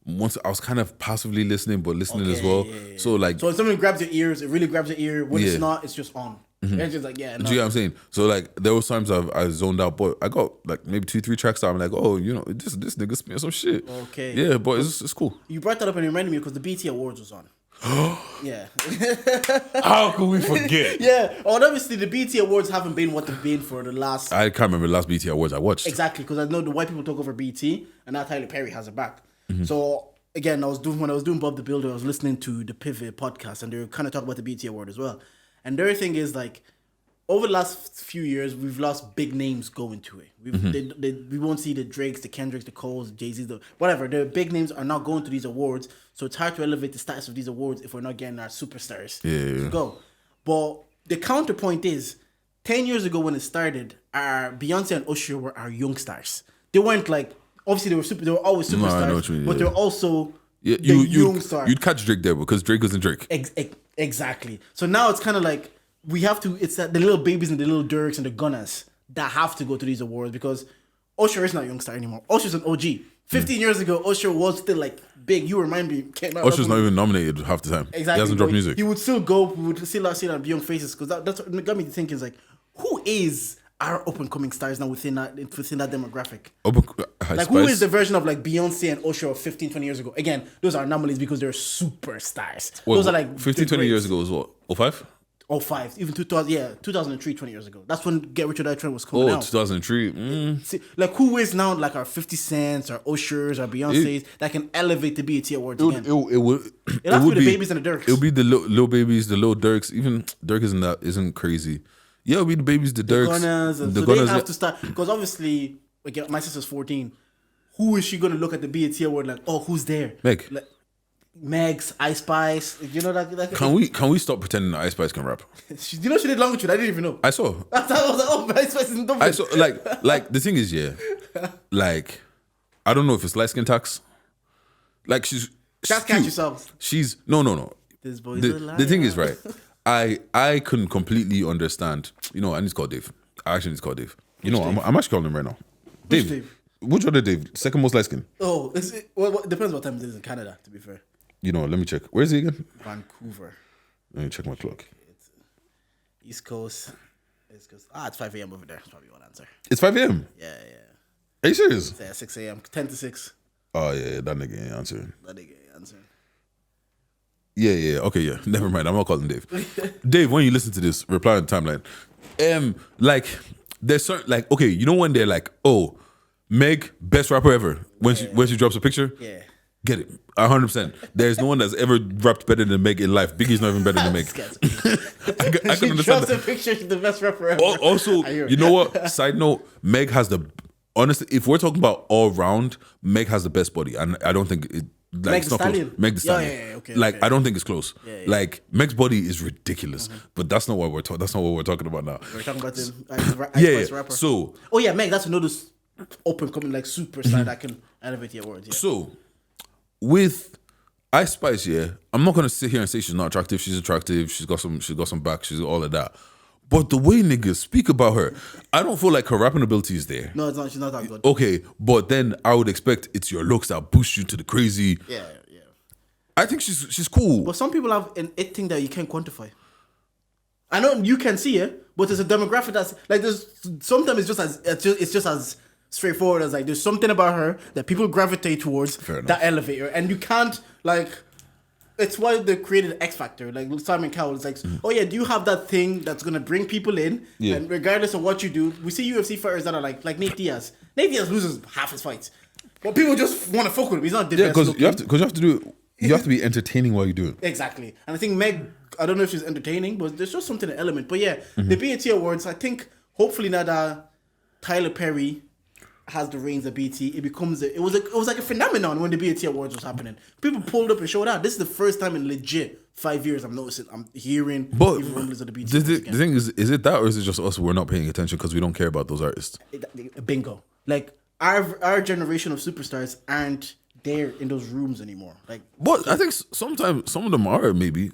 S2: once I was kind of passively listening, but listening as well.
S1: Yeah.
S2: So like,
S1: so when something grabs your ears, it really grabs your ear. When it's not, it's just on. It's just like, no.
S2: Do you know what I'm saying? So like, there was times I zoned out, but I got like maybe 2-3 tracks that I'm like, oh, you know, this nigga spitting some shit.
S1: Okay.
S2: Yeah, but it's cool.
S1: You brought that up and it reminded me because the BT Awards was on. Yeah.
S2: How could we forget?
S1: Yeah. Oh, obviously the BT Awards haven't been what they've been for the last.
S2: I can't remember the last BT Awards I watched.
S1: Exactly, because I know the white people took over BT and now Tyler Perry has it back. So again, when I was doing Bob the Builder, I was listening to the Pivot podcast and they were kind of talking about the BT Award as well. And their thing is like, over the last few years, we've lost big names going to it. We won't see the Drakes, the Kendricks, the Coles, Jay-Z's, whatever. The big names are not going to these awards, so it's hard to elevate the status of these awards if we're not getting our superstars to go. But the counterpoint is, 10 years ago when it started, our Beyonce and Usher were our young stars. They weren't like, obviously they were always superstars,
S2: I know what you mean,
S1: but they're also
S2: the young stars. You'd catch Drake there because Drake wasn't Drake.
S1: Exactly. So now it's kind of like, we have to, it's the little babies and the little Durks and the Gunners that have to go to these awards because Usher is not a young star anymore. Usher's an OG. 15 years ago, Usher was still like big. You remind me, came out.
S2: Usher's not even nominated half the time.
S1: Exactly.
S2: He hasn't dropped music.
S1: He would still go, we would still see that young faces because that's what got me thinking is like, who is our up and coming stars now within that demographic? Like, who is the version of like Beyonce and Usher of 15, 20 years ago? Again, those are anomalies because they're superstars. Those are like
S2: 15, 20 years ago was what? 05?
S1: 05, even 2003, 20 years ago. That's when Get Rich or Die Trying was coming out.
S2: 2003.
S1: See, like, who is now like our 50 Cents, our Ushers, our Beyoncés that can elevate the BET Awards again?
S2: It would
S1: have to be the babies and the Durks.
S2: It would be the little babies, the little Durks. Even Durk isn't crazy. Yeah, it would be the babies, the Durks.
S1: Gunners, and
S2: the
S1: so
S2: Gunners,
S1: they have to start because obviously, like, my sister's 14. Who is she gonna look at the BET Award like? Oh, who's there?
S2: Meg.
S1: Like, Megs, Ice Spice, you know that.
S2: Can we stop pretending that Ice Spice can rap?
S1: She did longitude. I didn't even know.
S2: I saw.
S1: I was like, oh, Ice Spice isn't dumb.
S2: I saw like the thing is, yeah, like I don't know if it's light skin tax. Like she's
S1: Just catch yourselves.
S2: She's no.
S1: This boy's a liar.
S2: The thing is, right? I couldn't completely understand. You know, I need to call Dave. I actually need to call Dave. You know, I'm actually calling him right now. Dave. Which other Dave? Second most light skin.
S1: Oh, well, depends what time it is in Canada. To be fair.
S2: You know, let me check. Where is he again?
S1: Vancouver.
S2: Let me check my clock.
S1: It's East Coast. It's 5 a.m. over there. That's probably one answer.
S2: It's 5 a.m.
S1: Yeah.
S2: Are you serious?
S1: Yeah, 6 a.m. 10 to 6.
S2: Oh yeah, that nigga ain't answering.
S1: That nigga ain't answering.
S2: Yeah. Okay, yeah. Never mind. I'm not calling Dave. Dave, when you listen to this, reply on the timeline. Like, there's certain, like, okay, you know when they're like, oh, Meg, best rapper ever. When she drops a picture,
S1: Yeah.
S2: get it. 100%. There's no one that's ever rapped better than Meg in life. Biggie's not even better than Meg. I can understand that.
S1: Picture, she's the best rapper ever.
S2: Also, you know what? Side note, Meg has the, honestly, if we're talking about all round, Meg has the best body. And I don't think it, like,
S1: Meg
S2: it's
S1: the
S2: not close.
S1: Stallion.
S2: Meg the Stallion.
S1: Yeah, okay,
S2: like,
S1: okay.
S2: I don't think it's close.
S1: Yeah.
S2: Like, Meg's body is ridiculous. But that's not what we're that's not what we're talking about now.
S1: We're talking about the
S2: Yeah.
S1: rapper.
S2: So,
S1: Oh yeah, Meg, that's another up and coming like superstar that can elevate your words. Yeah.
S2: So, with Ice Spice, yeah, I'm not gonna sit here and say she's not attractive. She's attractive. She's got some back. She's all of that. But the way niggas speak about her, I don't feel like her rapping ability is there.
S1: No, it's not. She's not that good.
S2: Okay, but then I would expect it's your looks that boost you to the crazy.
S1: Yeah.
S2: I think she's cool.
S1: But some people have an it thing that you can't quantify. I know you can see it, but there's a demographic that's like there's sometimes it's just as straightforward as like there's something about her that people gravitate towards that elevate her, and you can't like. It's why they created X Factor. Like Simon Cowell is like, oh yeah, do you have that thing that's gonna bring people in?
S2: Yeah.
S1: And regardless of what you do, we see UFC fighters that are like Nate Diaz. Nate Diaz loses half his fights, but people just want to fuck with him. He's not the best
S2: because
S1: looking.
S2: you have to do it. You have to be entertaining while you do it.
S1: Exactly. And I think Meg, I don't know if she's entertaining, but there's just something, an element. But yeah, the BET Awards, I think, hopefully now that Tyler Perry has the reins of BET, it becomes, it was like a phenomenon when the BET Awards was happening. People pulled up and showed out. This is the first time in legit 5 years I'm noticing, I'm hearing even rumblings of the BET Awards again.
S2: The thing is it that or is it just us? We're not paying attention because we don't care about those artists.
S1: Bingo. Like, our generation of superstars aren't there in those rooms anymore. Like,
S2: but I think sometimes some of them are maybe.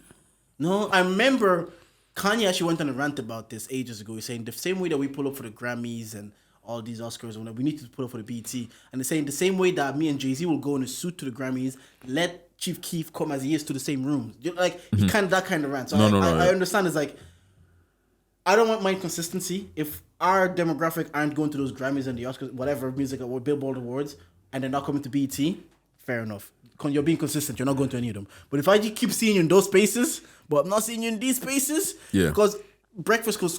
S1: No, I remember Kanye actually went on a rant about this ages ago. He's saying the same way that we pull up for the Grammys and all these Oscars, we need to pull up for the BET. And they're saying the same way that me and Jay-Z will go in a suit to the Grammys, let Chief Keef come as he is to the same room. Like, he kind of that kind of rant. So I understand. It's like, I don't want my inconsistency. If our demographic aren't going to those Grammys and the Oscars, whatever, music or Billboard Awards, and they're not coming to BET, fair enough. You're being consistent. You're not going to any of them. But if I just keep seeing you in those spaces, but I'm not seeing you in these spaces, because Breakfast Club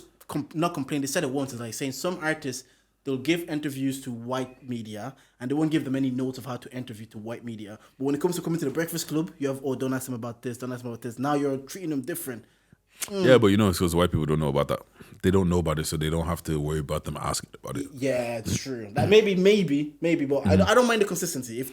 S1: not complained. They said it once. It's like saying some artists, they'll give interviews to white media and they won't give them any notes of how to interview to white media. But when it comes to coming to the Breakfast Club, you have, don't ask them about this, don't ask them about this. Now you're treating them different.
S2: Yeah, but you know, it's because white people don't know about that. They don't know about it, so they don't have to worry about them asking about it.
S1: Yeah, it's true. Like maybe, but I don't mind the consistency. If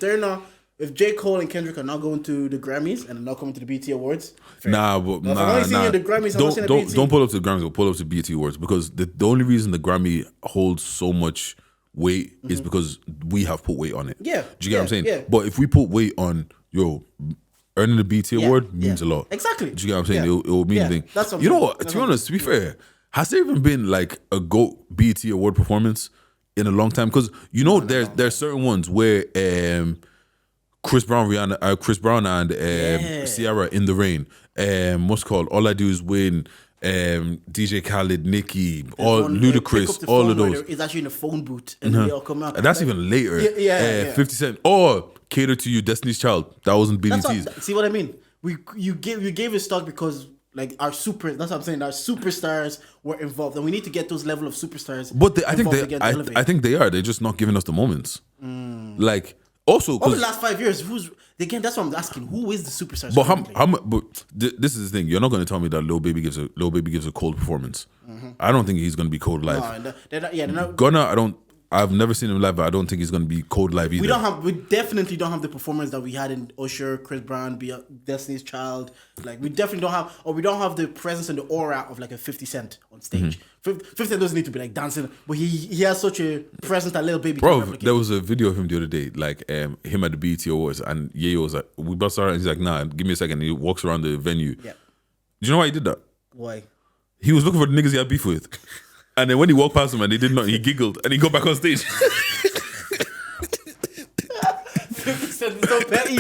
S1: J. Cole and Kendrick are not going to the Grammys and not coming to the BET Awards, fair. If I'm only seeing you in the Grammys, I'm not seeing the BET.
S2: Don't pull up to the Grammys, but pull up to BET Awards, because the only reason the Grammy holds so much weight is because we have put weight on it.
S1: Yeah.
S2: Do you get what I'm saying?
S1: Yeah.
S2: But if we put weight on, earning the BET award means a lot.
S1: Exactly.
S2: Do you get what I'm saying? It will mean a thing.
S1: That's what
S2: you know what? To be honest, to be fair, has there even been like a GOAT BET award performance in a long time? Because there's certain ones where Chris Brown and Ciara in the rain. What's it called? All I Do Is Win. DJ Khaled, Nicki, all Ludacris, all of those.
S1: It's actually in a phone booth and they all come out.
S2: That's even later. 50 Cent or Cater to You, Destiny's Child. That wasn't BET's.
S1: See what I mean? You gave it stock because like that's what I'm saying. Our superstars were involved, and we need to get those level of superstars.
S2: But I think they are. They're just not giving us the moments. Like. Also,
S1: over the last 5 years, that's what I'm asking. Who is the superstar?
S2: But this is the thing. You're not going to tell me that Lil Baby gives a cold performance. I don't think he's going to be cold live.
S1: No, they're not.
S2: Gunna, I've never seen him live, but I don't think he's going to be cold live either.
S1: We definitely don't have the performance that we had in Usher, Chris Brown, Destiny's Child. Like we definitely don't have, or we don't have the presence and the aura of like a 50 Cent on stage. 50 Cent doesn't need to be like dancing, but he has such a presence that Lil Baby.
S2: Bro, there was a video of him the other day, like him at the BET Awards, and Yayo was like, "We bust out," and he's like, "Nah, give me a second." And he walks around the venue. Yeah. Do you know why he did that?
S1: Why?
S2: He was looking for the niggas he had beef with. And then when he walked past him and they did not, he giggled and he got back on stage.
S1: 50 Cent is so petty.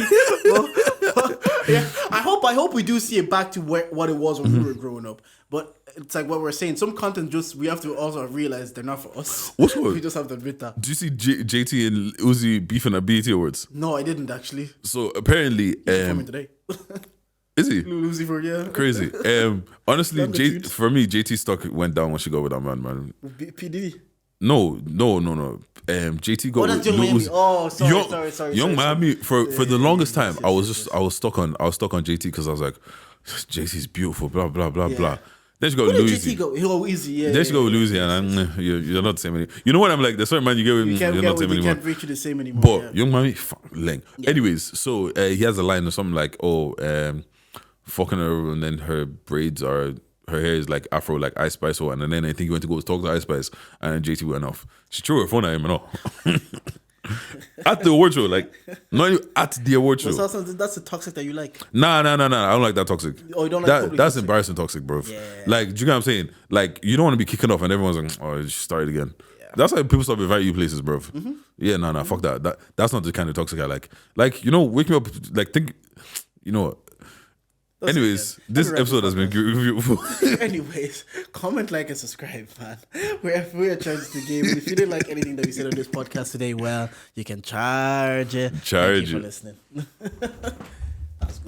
S1: Yeah, I hope we do see it back to what it was when we were growing up. But it's like what we're saying. Some content we have to also realize they're not for us.
S2: What's what?
S1: We just have to admit that.
S2: Do you see JT and Uzi beefing at BET Awards?
S1: No, I didn't actually.
S2: So apparently,
S1: Coming today.
S2: is he
S1: Lucy for
S2: crazy? Honestly,
S1: Younger dude.
S2: for me, JT stock went down when she got with that man.
S1: P Diddy.
S2: No. JT got
S1: that's
S2: with
S1: Young Miami.
S2: Uzi.
S1: Oh, sorry.
S2: Young Miami. For the longest time,
S1: yes,
S2: I was stuck on JT because I was like, JT's beautiful, blah blah blah
S1: Yeah.
S2: blah. Then she got
S1: Who
S2: with
S1: did
S2: Louis.
S1: JT go? He go easy. Yeah.
S2: Then she got with Louis, and you're not the same anymore. You know what I'm like? There's certain man you get with, you're not the same
S1: You
S2: anymore.
S1: can't reach you the same anymore.
S2: But
S1: yeah.
S2: Young Miami, leng. Anyways, so he has a line or something like, fucking her, and then her hair is like afro, like Ice Spice, and then I think he went to go talk to Ice Spice, and then JT went off. She threw her phone at him and all. At the award show, like, not even at the award show.
S1: So that's the toxic that you like.
S2: Nah. I don't like that toxic.
S1: Oh, you don't like public
S2: that's
S1: toxic?
S2: embarrassing toxic, bro.
S1: Yeah.
S2: Like, do you get what I'm saying? Like, you don't want to be kicking off and everyone's like, oh, she started again.
S1: Yeah.
S2: That's how people stop inviting you places, bro. Yeah, no, fuck that. That's not the kind of toxic I like. Like, wake me up, like, think, Anyways, this episode has been beautiful.
S1: Anyways, comment, like, and subscribe, man. We're charged the game. If you didn't like anything that we said on this podcast today, well, you can charge it.
S2: Charge
S1: Thank you
S2: it.
S1: for listening.